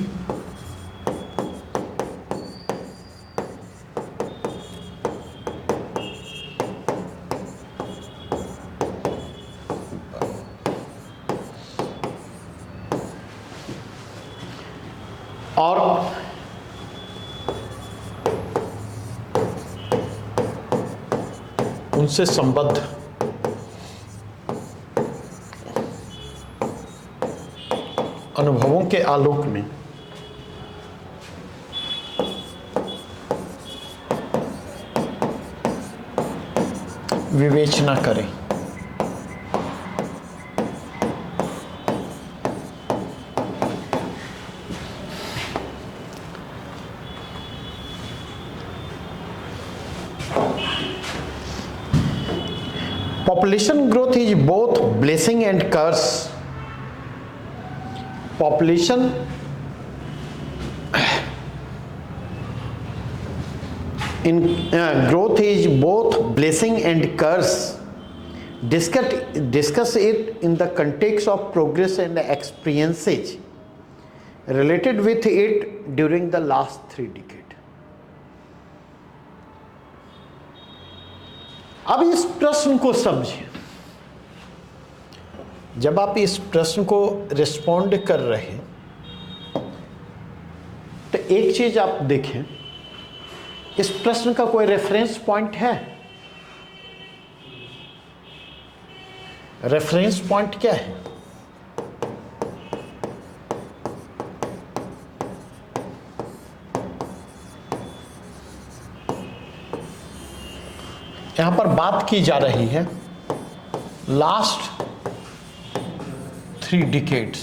और उनसे संबद्ध अनुभवों के आलोक में विवेचना करें। Population growth is both blessing and curse. Population growth is both blessing and curse. Discuss it in the context of progress and experiences related with it during the last 3 decades. अब इस प्रश्न को समझें। जब आप इस प्रश्न को रिस्पॉन्ड कर रहे हैं तो एक चीज आप देखें, इस प्रश्न का कोई रेफरेंस पॉइंट है? रेफरेंस पॉइंट क्या है? यहां पर बात की जा रही है लास्ट 3 डिकेड्स।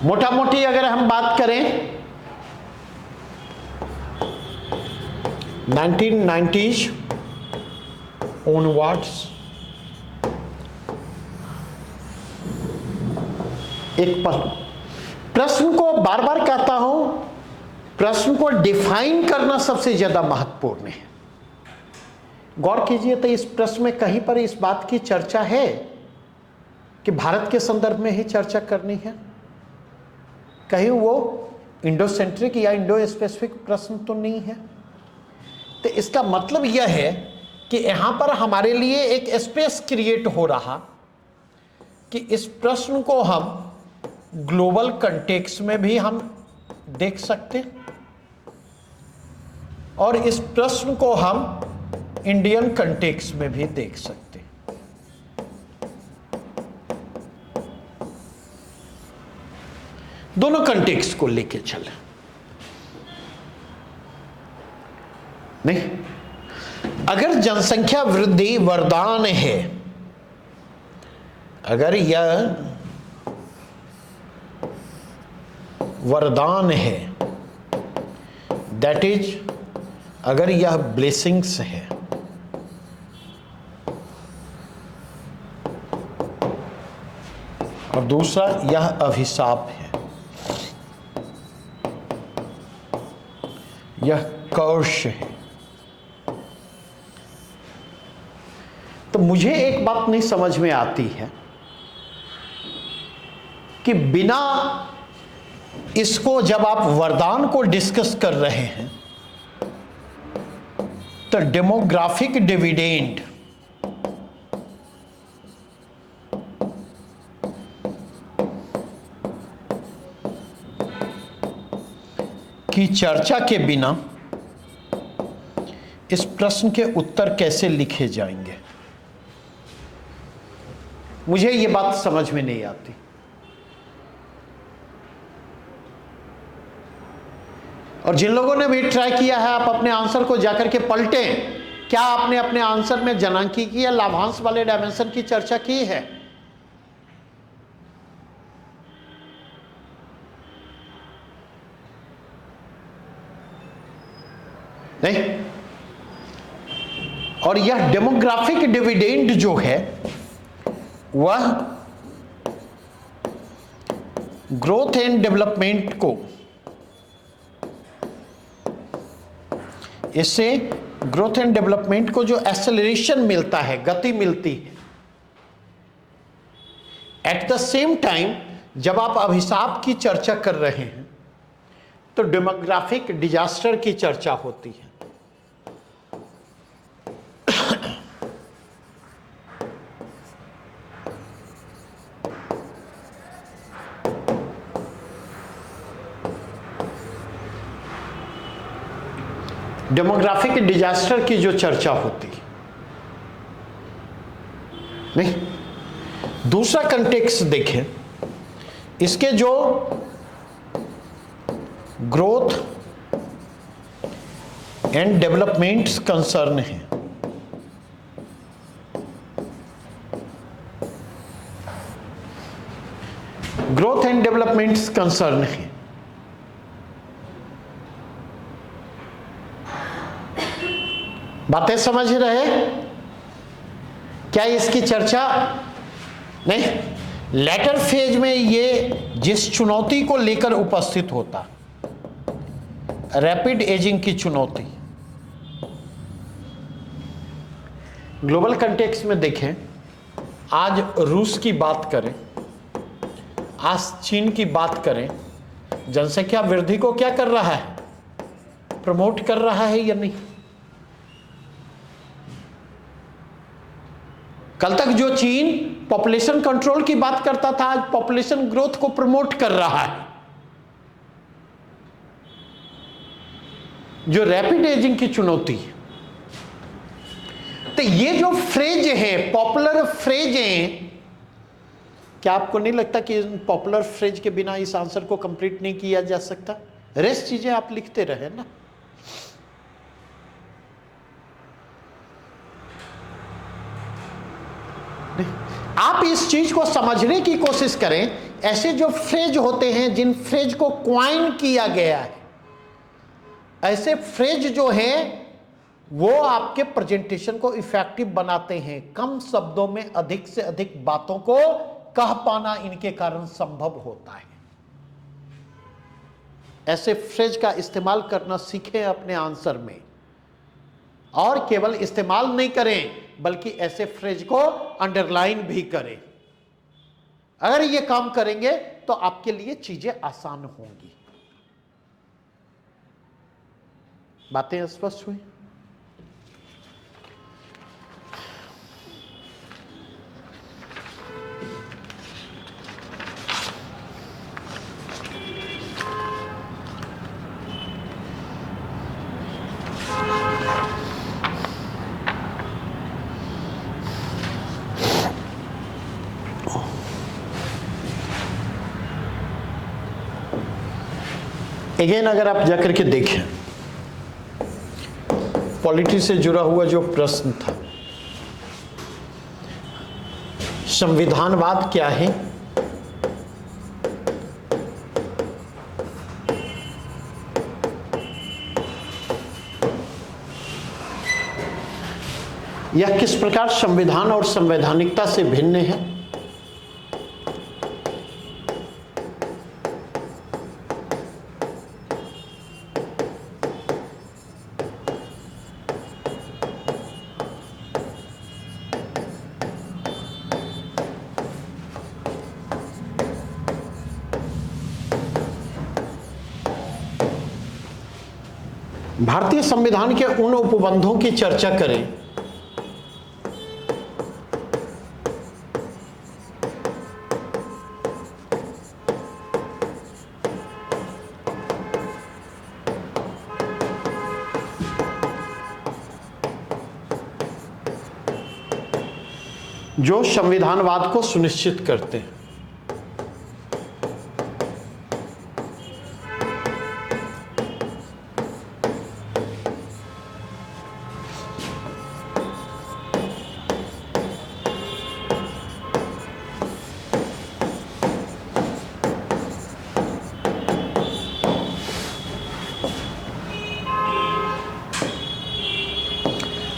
मोटा मोटी अगर हम बात करें 1990s ऑनवर्ड्स, एक प्रश्न को बार बार कहता हूं, प्रश्न को डिफाइन करना सबसे ज्यादा महत्वपूर्ण है। गौर कीजिए तो इस प्रश्न में कहीं पर इस बात की चर्चा है कि भारत के संदर्भ में ही चर्चा करनी है, कहीं वो इंडो सेंट्रिक या इंडो स्पेसिफिक प्रश्न तो नहीं है। तो इसका मतलब यह है कि यहां पर हमारे लिए एक स्पेस क्रिएट हो रहा कि इस प्रश्न को हम ग्लोबल कंटेक्स्ट में भी हम देख सकते और इस प्रश्न को हम इंडियन कंटेक्स्ट में भी देख सकते। दोनों कंटेक्स्ट को लेके चले। नहीं, अगर जनसंख्या वृद्धि वरदान है, अगर यह वरदान है, दैट इज अगर यह ब्लेसिंग्स है, और दूसरा यह अभिशाप है, यह कर्ष है, तो मुझे एक बात नहीं समझ में आती है कि बिना इसको जब आप वरदान को डिस्कस कर रहे हैं तो डेमोग्राफिक डिविडेंड की चर्चा के बिना इस प्रश्न के उत्तर कैसे लिखे जाएंगे? मुझे ये बात समझ में नहीं आती। और जिन लोगों ने भी ट्राई किया है, आप अपने आंसर को जाकर के पलटें। क्या आपने अपने आंसर में जनांकीय या लाभांश वाले डायमेंशन की चर्चा की है? नहीं। और यह डेमोग्राफिक डिविडेंड जो है वह ग्रोथ एंड डेवलपमेंट को, इससे ग्रोथ एंड डेवलपमेंट को जो एक्सेलरेशन मिलता है, गति मिलती है, एट द सेम टाइम जब आप अभिशाप की चर्चा कर रहे हैं तो डेमोग्राफिक डिजास्टर की चर्चा होती है। डेमोग्राफिक डिजास्टर की जो चर्चा होती है, नहीं। दूसरा कंटेक्स्ट देखें, इसके जो ग्रोथ एंड डेवलपमेंट्स कंसर्न है, ग्रोथ एंड डेवलपमेंट्स कंसर्न है, बातें समझ रहे? क्या इसकी चर्चा नहीं? लेटर फेज में ये जिस चुनौती को लेकर उपस्थित होता, रैपिड एजिंग की चुनौती, ग्लोबल कंटेक्स्ट में देखें, आज रूस की बात करें, आज चीन की बात करें, जनसंख्या वृद्धि को क्या कर रहा है? प्रमोट कर रहा है या नहीं? कल तक जो चीन पॉपुलेशन कंट्रोल की बात करता था, आज पॉपुलेशन ग्रोथ को प्रमोट कर रहा है। जो रैपिड एजिंग की चुनौती है, तो ये जो फ्रेज है, पॉपुलर फ्रेज है, क्या आपको नहीं लगता कि पॉपुलर फ्रेज के बिना इस आंसर को कंप्लीट नहीं किया जा सकता? रेस्ट चीजें आप लिखते रहे ना। आप इस चीज को समझने की कोशिश करें। ऐसे जो फ्रेज होते हैं, जिन फ्रेज को क्वाइन किया गया है, ऐसे फ्रेज जो हैं वो आपके प्रेजेंटेशन को इफेक्टिव बनाते हैं। कम शब्दों में अधिक से अधिक बातों को कह पाना इनके कारण संभव होता है। ऐसे फ्रेज का इस्तेमाल करना सीखें अपने आंसर में, और केवल इस्तेमाल नहीं करें बल्कि ऐसे फ्रेज को अंडरलाइन भी करें। अगर ये काम करेंगे तो आपके लिए चीजें आसान होंगी। बातें स्पष्ट हुई? अगेन अगर आप जाकर के देखें, पॉलिटी से जुड़ा हुआ जो प्रश्न था, संविधानवाद क्या है, यह किस प्रकार संविधान और संवैधानिकता से भिन्न है, भारतीय संविधान के उन उपबंधों की चर्चा करें जो संविधानवाद को सुनिश्चित करते हैं।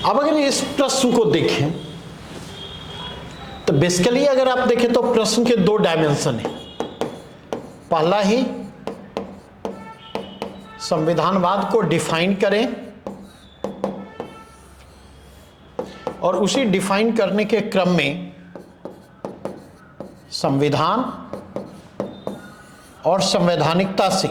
अब अगर इस प्रश्न को देखें तो बेसिकली अगर आप देखें तो प्रश्न के दो डायमेंशन हैं। पहला ही संविधानवाद को डिफाइन करें और उसी डिफाइन करने के क्रम में संविधान और संवैधानिकता से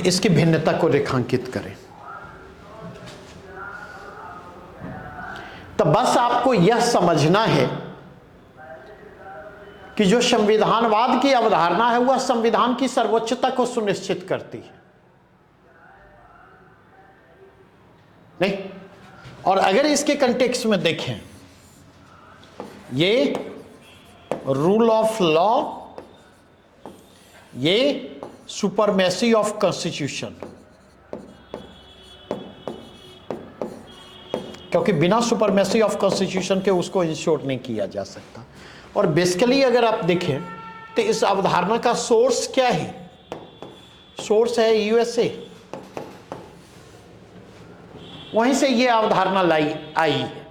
इसकी भिन्नता को रेखांकित करें। तो बस आपको यह समझना है कि जो संविधानवाद की अवधारणा है वह संविधान की सर्वोच्चता को सुनिश्चित करती है, नहीं? और अगर इसके कंटेक्स्ट में देखें, ये रूल ऑफ लॉ, ये सुपरमेसी ऑफ कॉन्स्टिट्यूशन, क्योंकि बिना सुपरमेसी ऑफ कॉन्स्टिट्यूशन के उसको इंश्योर नहीं किया जा सकता। और बेसिकली अगर आप देखें तो इस अवधारणा का सोर्स क्या है? सोर्स है यूएसए, वहीं से यह अवधारणा आई है।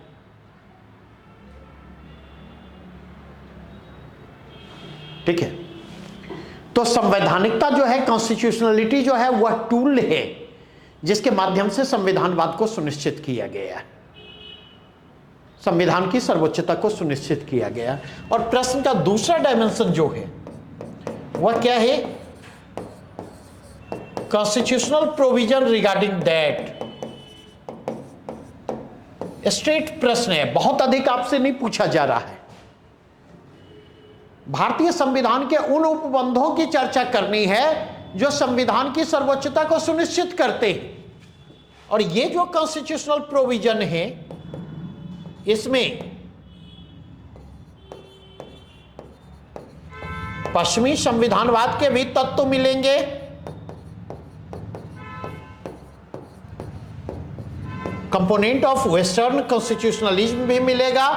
ठीक है, तो संवैधानिकता जो है, कॉन्स्टिट्यूशनलिटी जो है, वह टूल है जिसके माध्यम से संविधानवाद को सुनिश्चित किया गया है, संविधान की सर्वोच्चता को सुनिश्चित किया गया। और प्रश्न का दूसरा डायमेंशन जो है वह क्या है? Constitutional provision regarding that. Straight प्रश्न है, बहुत अधिक आपसे नहीं पूछा जा रहा है। भारतीय संविधान के उन उपबंधों की चर्चा करनी है जो संविधान की सर्वोच्चता को सुनिश्चित करते हैं। और ये जो कॉन्स्टिट्यूशनल प्रोविजन है, इसमें पश्चिमी संविधानवाद के भी तत्व मिलेंगे, कंपोनेंट ऑफ वेस्टर्न कॉन्स्टिट्यूशनलिज्म भी मिलेगा,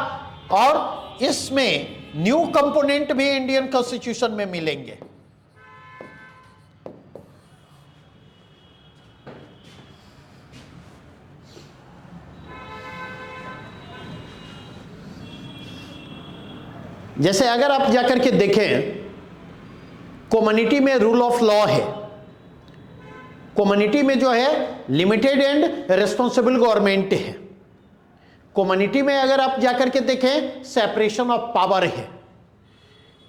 और इसमें न्यू कंपोनेंट भी इंडियन कॉन्स्टिट्यूशन में मिलेंगे। जैसे अगर आप जाकर के देखें, कम्युनिटी में रूल ऑफ लॉ है, कम्युनिटी में जो है लिमिटेड एंड रिस्पॉन्सिबल गवर्नमेंट है, कम्युनिटी में अगर आप जाकर के देखें सेपरेशन ऑफ पावर है,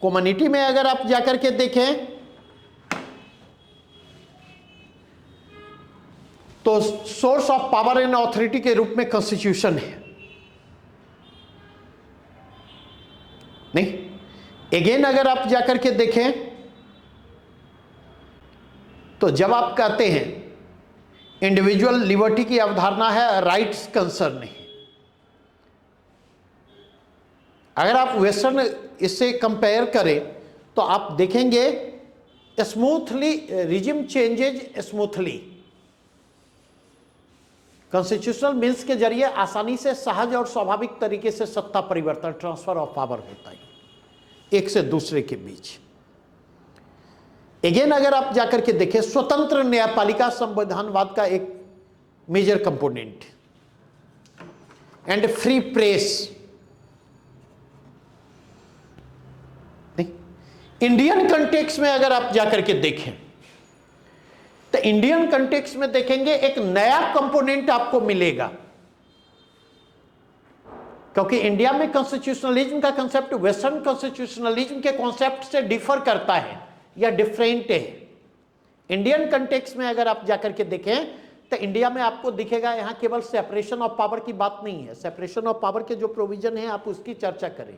कम्युनिटी में अगर आप जाकर के देखें तो source of power and authority के रूप में कॉन्स्टिट्यूशन है, नहीं? अगेन अगर आप जाकर के देखें तो जब आप कहते हैं इंडिविजुअल लिबर्टी की अवधारणा है, राइट्स कंसर्न है। अगर आप वेस्टर्न इससे कंपेयर करें तो आप देखेंगे smoothly, regime changes smoothly. Constitutional means के जरिए आसानी से, सहज और स्वाभाविक तरीके से सत्ता परिवर्तन, ट्रांसफर ऑफ पावर होता है एक से दूसरे के बीच। अगेन अगर आप जाकर के देखें, स्वतंत्र न्यायपालिका संविधानवाद का एक major component, and free press. Indian context में अगर आप जाकर के देखें तो इंडियन कंटेक्स्ट में देखेंगे एक नया कंपोनेंट आपको मिलेगा, क्योंकि इंडिया में कॉन्स्टिट्यूशनलिज्म का कंसेप्ट वेस्टर्न कॉन्स्टिट्यूशनलिज्म के कॉन्सेप्ट से डिफर करता है या डिफरेंट है। इंडियन कंटेक्स्ट में अगर आप जाकर के देखें तो इंडिया में आपको दिखेगा यहां केवल सेपरेशन ऑफ पावर की बात नहीं है, सेपरेशन ऑफ पावर के जो प्रोविजन है आप उसकी चर्चा करें।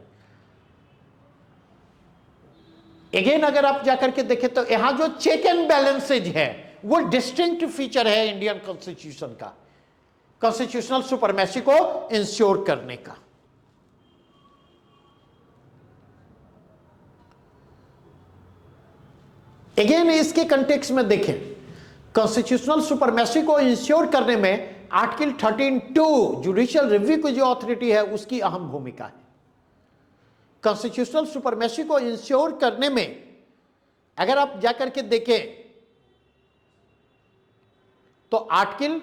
अगेन अगर आप जाकर के देखें तो यहां जो चेक एंड बैलेंसेज है वो डिस्टिंक्ट फीचर है इंडियन कॉन्स्टिट्यूशन का, कॉन्स्टिट्यूशनल सुपरमेसी को इंश्योर करने का। अगेन इसके कंटेक्स्ट में देखें, कॉन्स्टिट्यूशनल सुपरमेसी को इंश्योर करने में आर्टिकल 13(2) जुडिशियल रिव्यू की जो अथॉरिटी है उसकी अहम भूमिका है। कॉन्स्टिट्यूशनल सुपरमेसी को इंश्योर करने में अगर आप जाकर के देखें तो आर्टिकल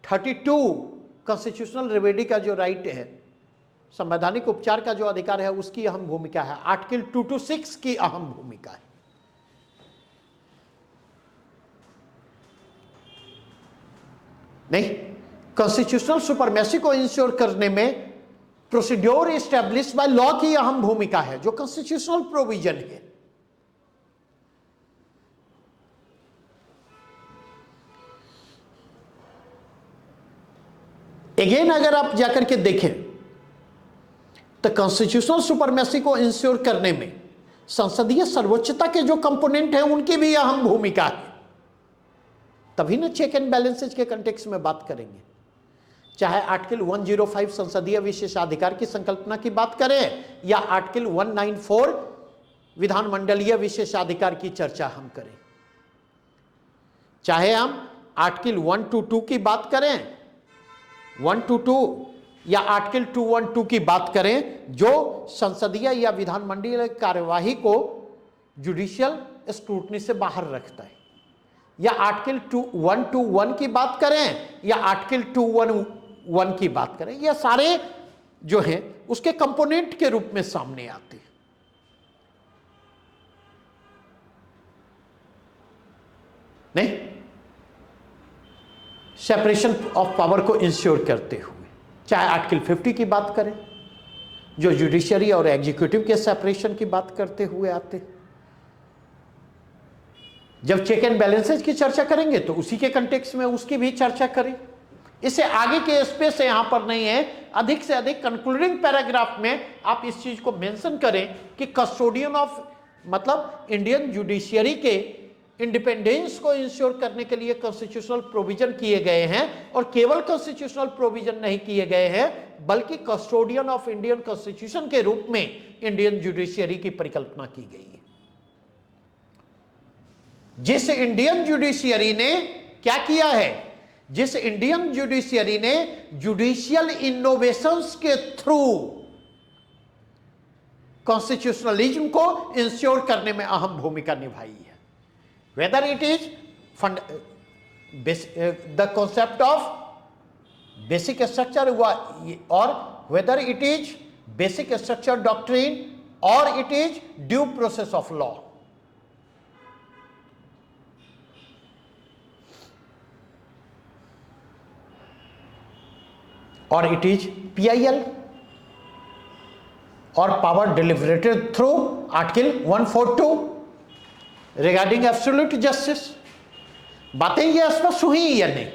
32 कॉन्स्टिट्यूशनल रेमेडी का जो राइट है, संवैधानिक उपचार का जो अधिकार है, उसकी अहम भूमिका है। आर्टिकल 226 की अहम भूमिका है। नहीं, कॉन्स्टिट्यूशनल सुपरमेसी को इंश्योर करने में प्रोसीड्योर एस्टैब्लिश बाय लॉ की अहम भूमिका है, जो कॉन्स्टिट्यूशनल प्रोविजन है। अगेन अगर आप जाकर के देखें तो कॉन्स्टिट्यूशनल सुपरमेसी को इंश्योर करने में संसदीय सर्वोच्चता के जो कंपोनेंट हैं उनकी भी अहम भूमिका है। तभी ना चेक एंड बैलेंसेज के कंटेक्स्ट में बात करेंगे, चाहे आर्टिकल 105 संसदीय विशेषाधिकार की संकल्पना की बात करें या आर्टिकल 194 विधानमंडलीय विशेषाधिकार की चर्चा हम करें, चाहे हम आर्टिकल 122 की बात करें, 122 या आर्टिकल 212 की बात करें, जो संसदीय या विधानमंडलीय कार्यवाही को जुडिशियल स्क्रूटनी से बाहर रखता है, या आर्टिकल 121 की बात करें या आर्टिकल 211 की बात करें, ये सारे जो हैं उसके कंपोनेंट के रूप में सामने आते हैं। नहीं, सेपरेशन ऑफ पावर को इंश्योर करते हुए, चाहे आर्टिकल 50 की बात करें जो जुडिशरी और एग्जीक्यूटिव के सेपरेशन की बात करते हुए आते हैं। जब चेक एंड बैलेंसेज की चर्चा करेंगे तो उसी के कंटेक्स्ट में उसकी भी चर्चा करें। इससे आगे के स्पेस यहां पर नहीं है, अधिक से अधिक कंक्लूडिंग पैराग्राफ में आप इस चीज को मेंशन करें कि कस्टोडियन ऑफ मतलब इंडियन जुडिशियरी के इंडिपेंडेंस को इंश्योर करने के लिए कॉन्स्टिट्यूशनल प्रोविजन किए गए हैं, और केवल कॉन्स्टिट्यूशनल प्रोविजन नहीं किए गए हैं बल्कि कस्टोडियन ऑफ इंडियन कॉन्स्टिट्यूशन के रूप में इंडियन जुडिशियरी की परिकल्पना की गई है। जिस इंडियन जुडिशियरी ने क्या किया है, जिस इंडियन जुडिशियरी ने जुडिशियल इनोवेशंस के थ्रू कॉन्स्टिट्यूशनलिज्म को इंश्योर करने में अहम भूमिका निभाई है। Whether it is the concept of basic structure or whether it is basic structure doctrine or it is due process of law. Or it is PIL or power deliberated through Article 142 regarding absolute justice. बातें ये स्पष्ट हुई या नहीं,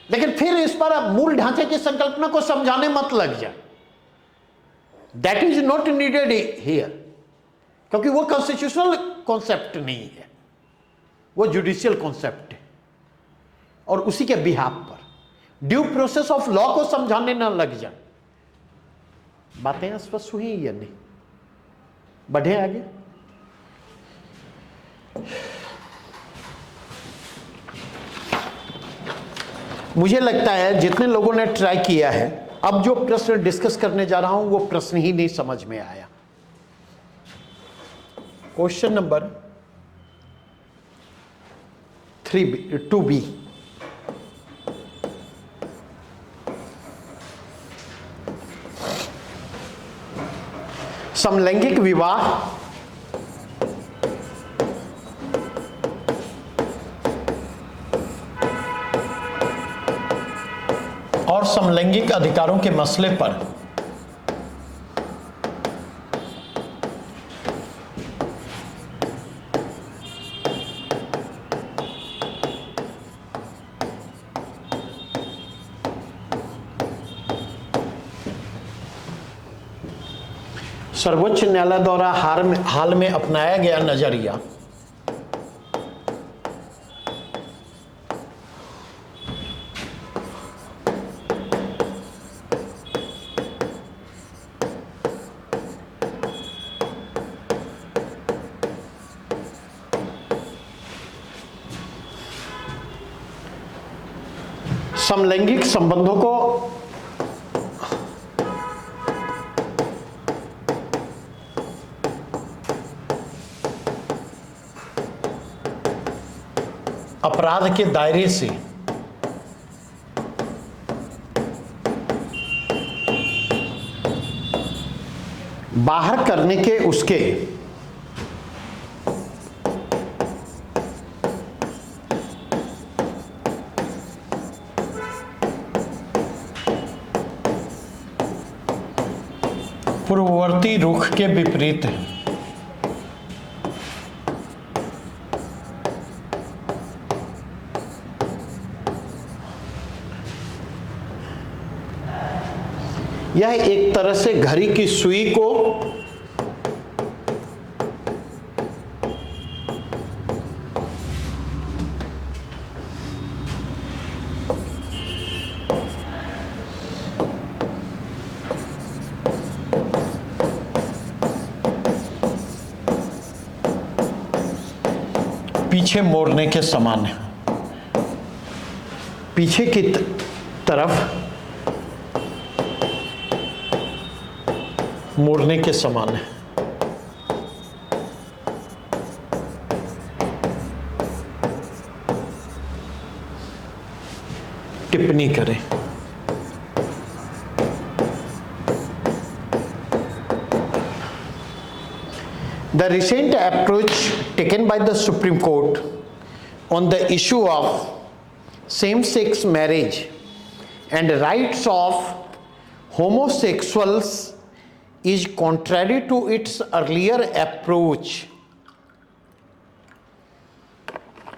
लेकिन फिर इस पर आप मूल ढांचे की संकल्पना को समझाने मत लग जाए। That is not needed here, क्योंकि वो कॉन्स्टिट्यूशनल कॉन्सेप्ट नहीं है, वो जुडिशियल कॉन्सेप्ट है, और उसी के बिहाफ पर ड्यू प्रोसेस ऑफ लॉ को समझाने ना लग जाए। बातें स्पष्ट हुई या नहीं, बढ़े आगे। मुझे लगता है जितने लोगों ने ट्राई किया है, अब जो प्रश्न डिस्कस करने जा रहा हूं वो प्रश्न ही नहीं समझ में आया। क्वेश्चन नंबर 2B, समलैंगिक विवाह और समलैंगिक अधिकारों के मसले पर सर्वोच्च न्यायालय द्वारा हाल में अपनाया गया नजरिया समलैंगिक संबंधों को अपराध के दायरे से बाहर करने के उसके पूर्ववर्ती रुख के विपरीत है। यह एक तरह से घड़ी की सुई को पीछे मोड़ने के समान है, पीछे की तरफ मोड़ने के समान है। टिप्पणी करें। The recent approach taken by the Supreme Court on the issue of same-sex marriage and rights of homosexuals is contrary to its earlier approach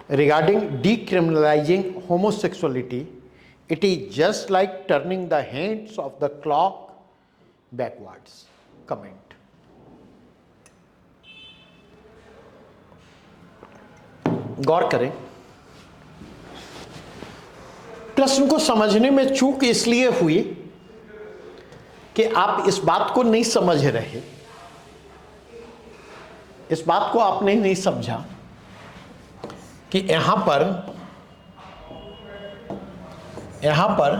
regarding decriminalizing homosexuality. It is just like turning the hands of the clock backwards. Comment. गौर करें, प्रश्न को समझने में चूक इसलिए हुई कि आप इस बात को नहीं समझ रहे, इस बात को आपने नहीं समझा कि यहां पर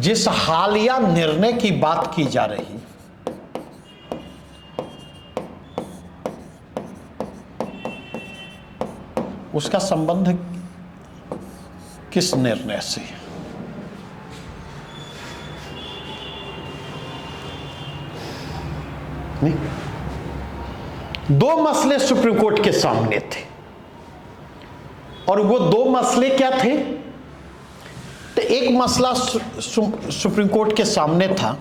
जिस हालिया निर्णय की बात की जा रही उसका संबंध किस निर्णय से? नहीं, दो मसले सुप्रीम कोर्ट के सामने थे और वो दो मसले क्या थे? तो एक मसला सुप्रीम कोर्ट के सामने था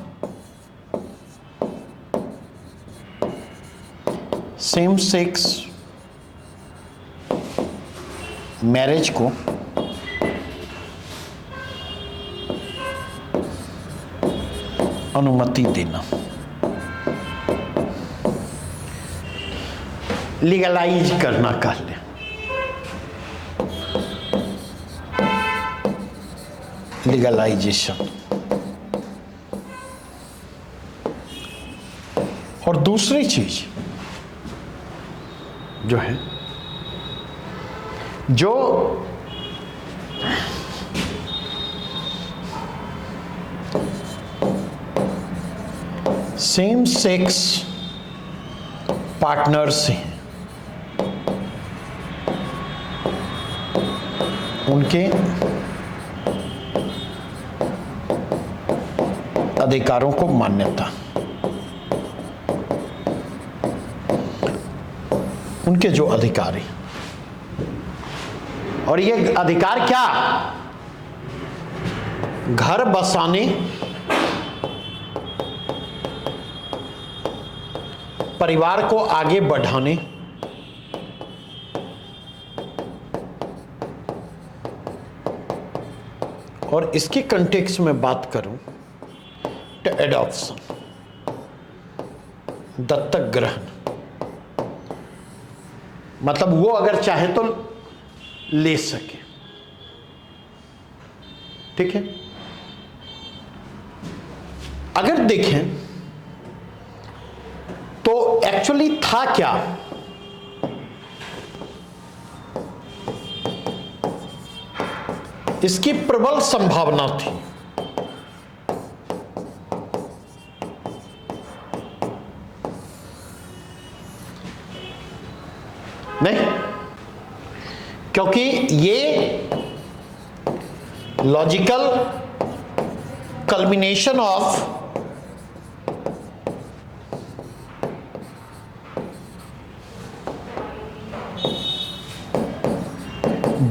सेम सेक्स मैरिज को अनुमति देना, लीगलाइज करना कह लें, लीगलाइजेशन। और दूसरी चीज जो है, जो सेम सेक्स पार्टनर्स हैं उनके अधिकारों को मान्यता, उनके जो अधिकारी, और ये अधिकार क्या? घर बसाने, परिवार को आगे बढ़ाने, और इसके कंटेक्स्ट में बात करूं तो एडॉप्शन, दत्तक ग्रहण, मतलब वो अगर चाहे तो ले सके। ठीक है, अगर देखें तो एक्चुअली था क्या? इसकी प्रबल संभावना थी। नहीं, क्योंकि ये logical culmination of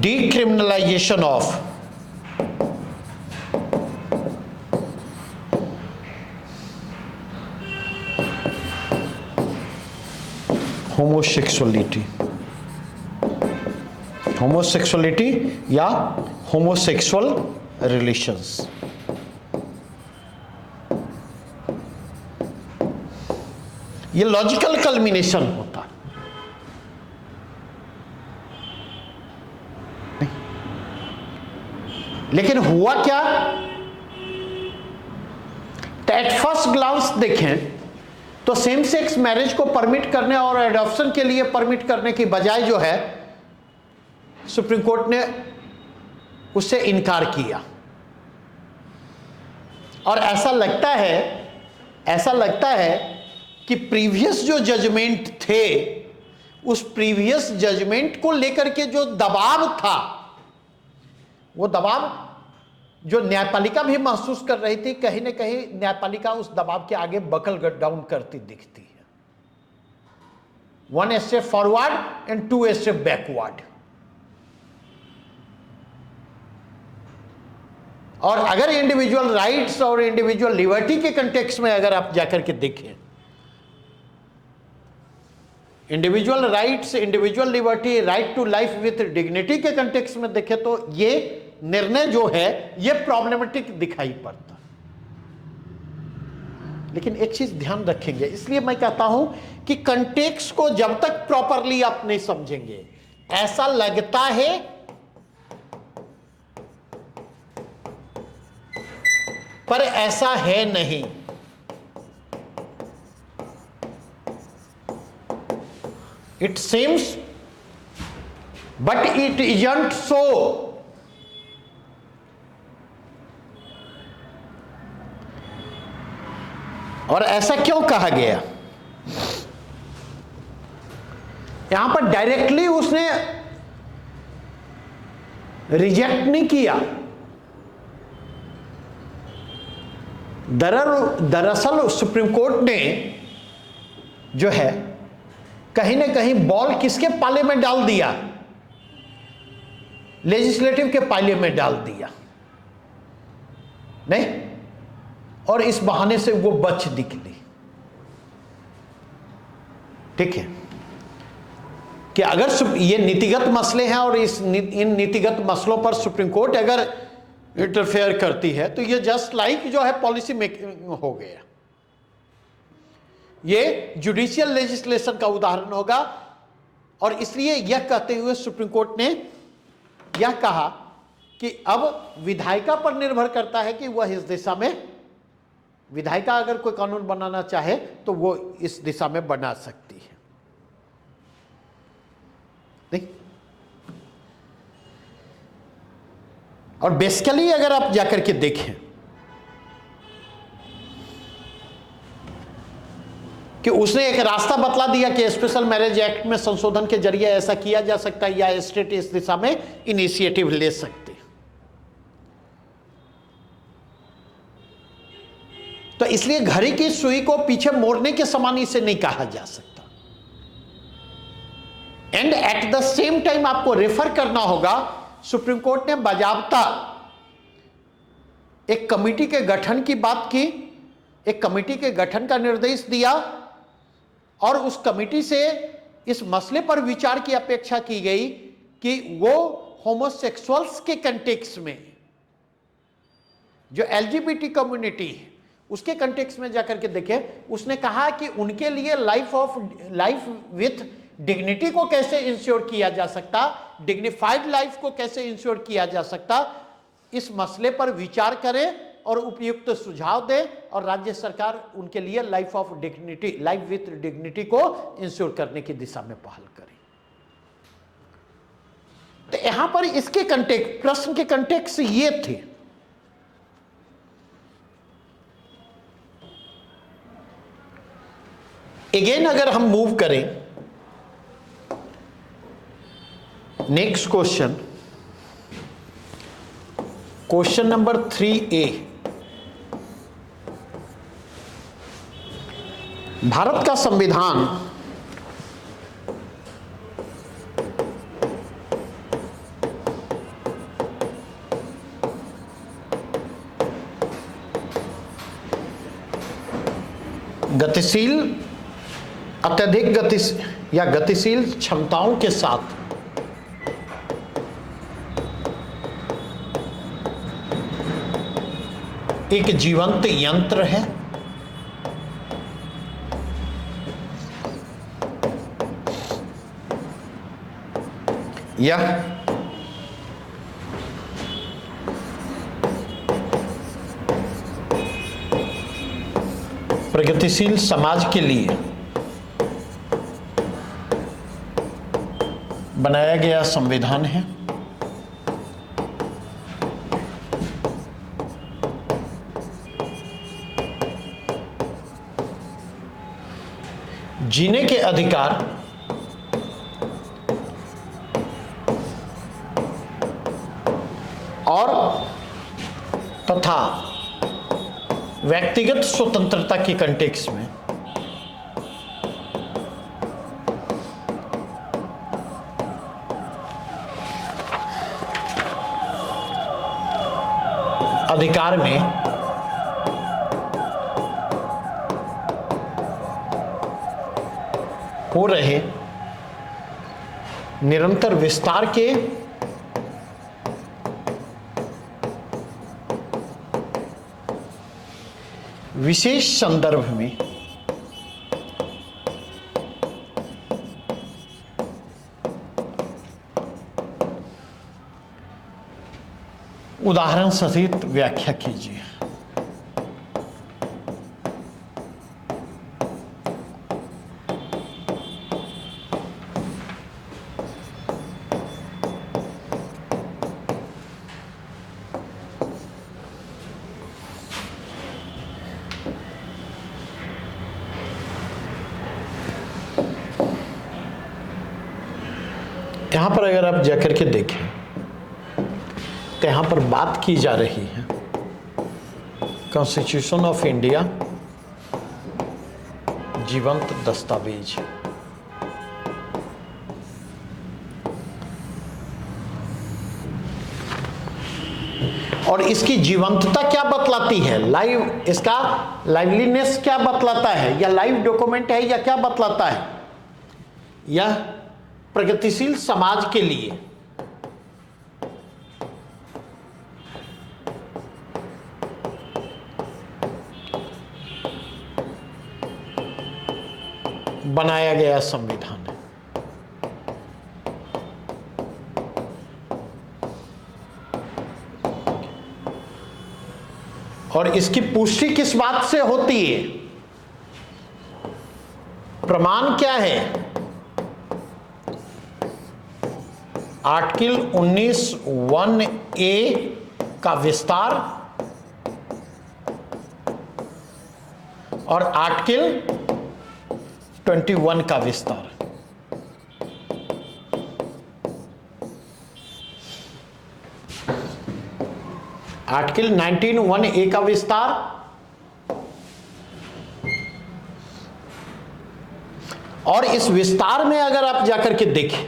decriminalization of homosexuality या homosexual relations। ये लॉजिकल कल्मिनेशन होता है। लेकिन हुआ क्या, एट फर्स्ट ग्लांस देखें तो सेम सेक्स मैरिज को परमिट करने और एडॉप्शन के लिए परमिट करने की बजाय जो है सुप्रीम कोर्ट ने उससे इनकार किया। और ऐसा लगता है कि प्रीवियस जो जजमेंट थे, उस प्रीवियस जजमेंट को लेकर के जो दबाव था, वो दबाव जो न्यायपालिका भी महसूस कर रही थी, कहीं ना कहीं न्यायपालिका उस दबाव के आगे बकल डाउन करती दिखती है। 1 step forward and 2 step backward. और अगर इंडिविजुअल राइट्स और इंडिविजुअल लिबर्टी के कंटेक्स्ट में अगर आप जाकर के देखें, individual rights, individual liberty, right to life with dignity के कंटेक्स्ट में देखें तो ये निर्णय जो है ये प्रॉब्लमेटिक दिखाई पड़ता। लेकिन एक चीज ध्यान रखेंगे, इसलिए मैं कहता हूं कि कंटेक्स्ट को जब तक प्रॉपरली आप नहीं समझेंगे, ऐसा लगता है पर ऐसा है नहीं। It seems but it isn't so. और ऐसा क्यों कहा गया? यहां पर डायरेक्टली उसने रिजेक्ट नहीं किया। दरअसल सुप्रीम कोर्ट ने जो है कहीं ना कहीं बॉल किसके पाले में डाल दिया? लेजिस्लेटिव के पाले में डाल दिया। नहीं, और इस बहाने से वो बच निकली। ठीक है कि अगर ये नीतिगत मसले हैं और इन नीतिगत मसलों पर सुप्रीम कोर्ट अगर इंटरफेयर करती है तो ये जस्ट लाइक जो है पॉलिसी मेकिंग हो गया। ये जुडिशियल लेजिस्लेशन का उदाहरण होगा। और इसलिए यह कहते हुए सुप्रीम कोर्ट ने यह कहा कि अब विधायिका पर निर्भर करता है कि वह इस दिशा में, विधायिका अगर कोई कानून बनाना चाहे तो वो इस दिशा में बना सकती है। नहीं, और बेसिकली अगर आप जाकर के देखें कि उसने एक रास्ता बतला दिया कि स्पेशल मैरिज एक्ट में संशोधन के जरिए ऐसा किया जा सकता है या स्टेट इस दिशा में इनिशिएटिव ले सकते। तो इसलिए घड़ी की सुई को पीछे मोड़ने के समान इसे नहीं कहा जा सकता। And at the same time आपको रेफर करना होगा, सुप्रीम कोर्ट ने बाजाबता एक कमेटी के गठन की बात की, एक कमेटी के गठन का निर्देश दिया और उस कमेटी से इस मसले पर विचार की अपेक्षा की गई कि वो होमोसेक्सुअल्स के कंटेक्स्ट में, जो एलजीबीटी कम्युनिटी है उसके कंटेक्स्ट में जाकर के देखें। उसने कहा कि उनके लिए लाइफ विथ डिग्निटी को कैसे इंश्योर किया जा सकता, डिग्निफाइड लाइफ को कैसे इंश्योर किया जा सकता, इस मसले पर विचार करें और उपयुक्त सुझाव दें और राज्य सरकार उनके लिए life of dignity, life with dignity को इंश्योर करने की दिशा में पहल करे। तो यहां पर इसके कंटेक्स्ट, प्रश्न के कंटेक्स्ट ये थे। अगेन अगर हम मूव करें next question, question number 3A, Bharat का संविधान गतिशील, अत्यधिक गतिशील या गतिशील क्षमताओं के साथ एक जीवंत यंत्र है। यह प्रगतिशील समाज के लिए बनाया गया संविधान है। जीने के अधिकार और तथा व्यक्तिगत स्वतंत्रता के कंटेक्स्ट में अधिकार में हो रहे निरंतर विस्तार के विशेष संदर्भ में उदाहरण सहित व्याख्या कीजिए। यहां पर अगर आप जाकर के देखें तो यहां पर बात की जा रही है कॉन्स्टिट्यूशन ऑफ इंडिया जीवंत दस्तावेज। और इसकी जीवंतता क्या बतलाती है, लाइव, इसका लाइवलीनेस क्या बतलाता है, या लाइव डॉक्यूमेंट है, या क्या बतलाता है? यह प्रगतिशील समाज के लिए बनाया गया संविधान है। और इसकी पुष्टि किस बात से होती है? प्रमाण क्या है? आर्टिकल 19(1)(a) का विस्तार और आर्टिकल 21 का विस्तार। आर्टिकल 19(1)(a) का विस्तार और इस विस्तार में अगर आप जाकर के देखें,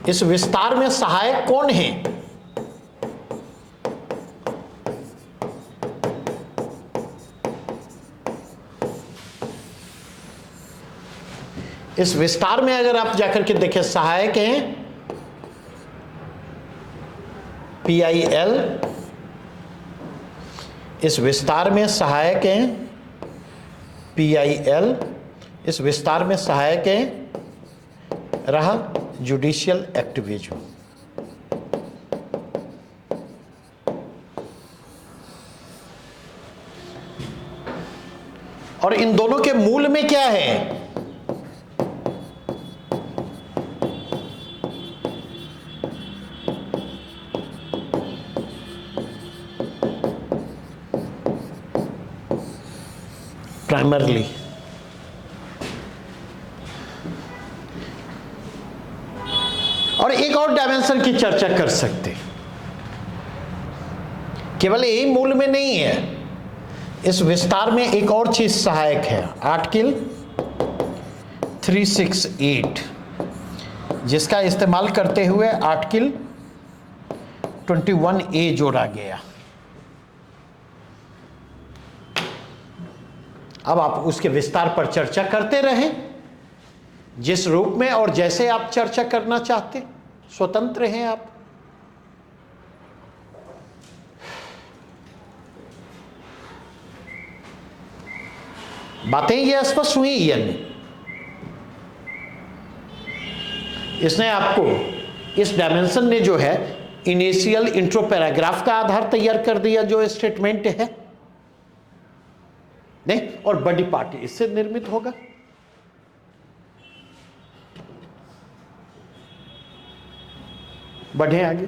इस विस्तार में सहायक कौन है? इस विस्तार में अगर आप जाकर के देखें, सहायक हैं PIL, इस विस्तार में सहायक हैं PIL, इस विस्तार में सहायक हैं रहा जुडिशियल एक्टिविज्म। और इन दोनों के मूल में क्या है? प्राइमरली। और एक और डायमेंशन की चर्चा कर सकते, केवल यही मूल में नहीं है, इस विस्तार में एक और चीज सहायक है, आर्टिकल 368, जिसका इस्तेमाल करते हुए आर्टिकल 21A जोड़ा गया। अब आप उसके विस्तार पर चर्चा करते रहें, जिस रूप में और जैसे आप चर्चा करना चाहते, स्वतंत्र हैं आप। बातें ये स्पष्ट हुई या नहीं? इसने आपको, इस डायमेंशन ने जो है इनिशियल इंट्रो पैराग्राफ का आधार तैयार कर दिया, जो स्टेटमेंट है नहीं, और बॉडी पार्ट इससे निर्मित होगा। बढ़े आगे।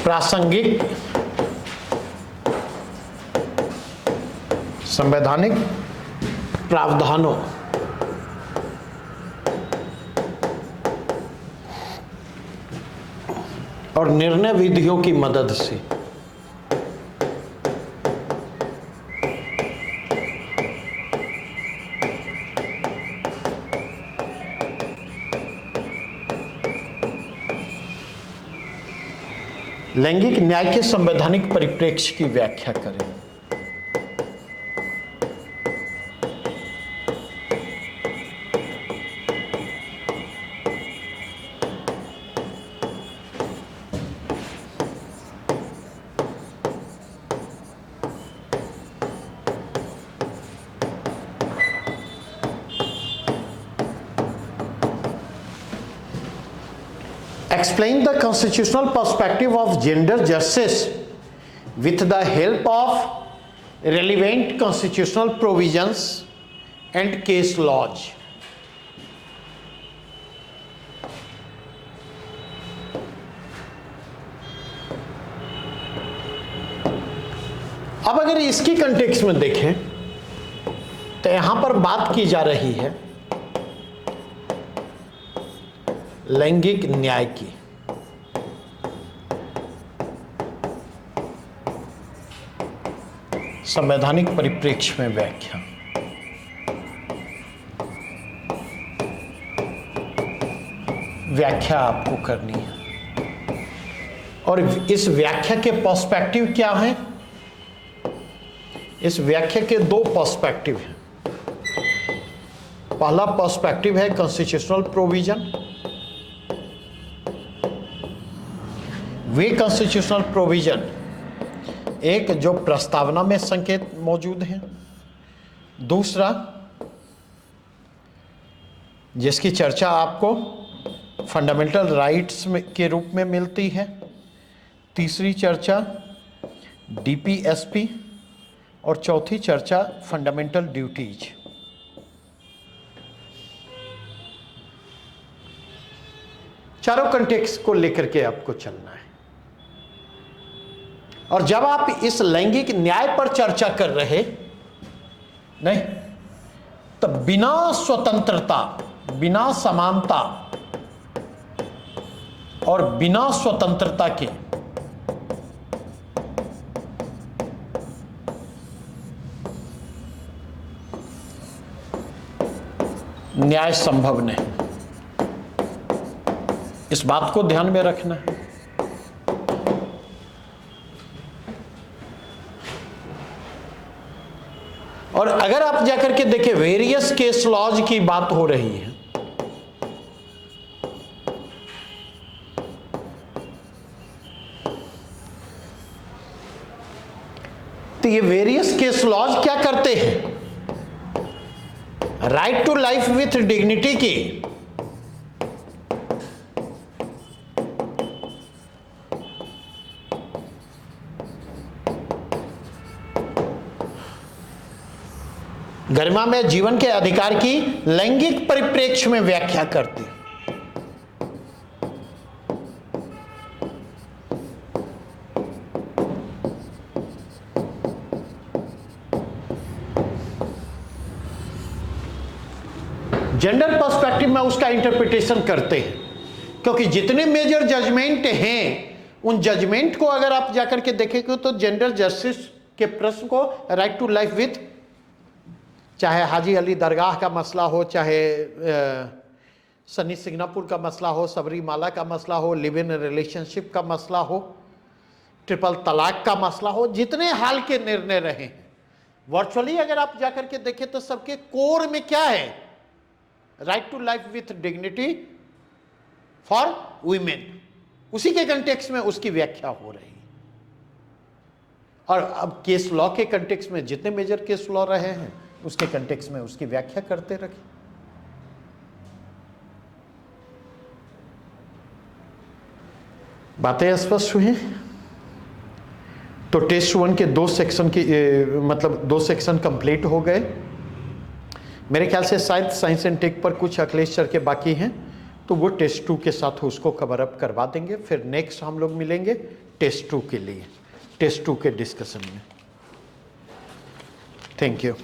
प्रासंगिक संवैधानिक प्रावधानों और निर्णय विधियों की मदद से लैंगिक न्याय के संवैधानिक परिप्रेक्ष्य की व्याख्या करें। Explain the constitutional perspective of gender justice with the help of relevant constitutional provisions and case laws. अब अगर इसकी कंटेक्स्ट में देखें तो यहां पर बात की जा रही है लैंगिक न्याय की। संवैधानिक परिप्रेक्ष्य में व्याख्या, आपको करनी है। और इस व्याख्या के पर्सपेक्टिव क्या है? इस व्याख्या के दो पर्सपेक्टिव हैं। पहला पर्सपेक्टिव है कॉन्स्टिट्यूशनल प्रोविजन। वे कॉन्स्टिट्यूशनल प्रोविजन, एक जो प्रस्तावना में संकेत मौजूद हैं, दूसरा जिसकी चर्चा आपको फंडामेंटल राइट्स के रूप में मिलती है, तीसरी चर्चा डीपीएसपी, और चौथी चर्चा फंडामेंटल ड्यूटीज। चारों कंटेक्स्ट को लेकर के आपको चलना है। और जब आप इस लैंगिक न्याय पर चर्चा कर रहे नहीं, तो बिना स्वतंत्रता, बिना समानता और बिना स्वतंत्रता के न्याय संभव नहीं। इस बात को ध्यान में रखना है। और अगर आप जाकर के देखें, वेरियस केस लॉज की बात हो रही है, तो ये वेरियस केस लॉज क्या करते हैं? Right to life with dignity की गरिमामय जीवन के अधिकार की लैंगिक परिप्रेक्ष्य में व्याख्या करते हैं। जेंडर पर्सपेक्टिव में उसका इंटरप्रिटेशन करते हैं, क्योंकि जितने मेजर जजमेंट हैं उन जजमेंट को अगर आप जाकर के देखेंगे तो जेंडर जस्टिस के प्रश्न को राइट टू लाइफ विथ, चाहे हाजी अली दरगाह का मसला हो, चाहे सनी सिंगापुर का मसला हो, सबरीमाला का मसला हो, लिव इन रिलेशनशिप का मसला हो, ट्रिपल तलाक का मसला हो, जितने हाल के निर्णय रहे हैं वर्चुअली अगर आप जाकर के देखें तो सबके कोर में क्या है? Right to life with dignity for women. उसी के कंटेक्स्ट में उसकी व्याख्या हो रही है। और अब केस लॉ के कंटेक्स्ट में जितने मेजर केस लॉ रहे हैं उसके कंटेक्स्ट में उसकी व्याख्या करते रहे। बातें स्पष्ट हुई? तो टेस्ट 1 के 2 सेक्शन की मतलब 2 सेक्शन कंप्लीट हो गए। मेरे ख्याल से शायद साइंस एंड टेक पर कुछ अखिलेश सर के बाकी हैं, तो वो टेस्ट 2 के साथ उसको कवर अप करवा देंगे। फिर नेक्स्ट हम लोग मिलेंगे टेस्ट 2 के लिए, टेस्ट 2 के डिस्कशन में। Thank you.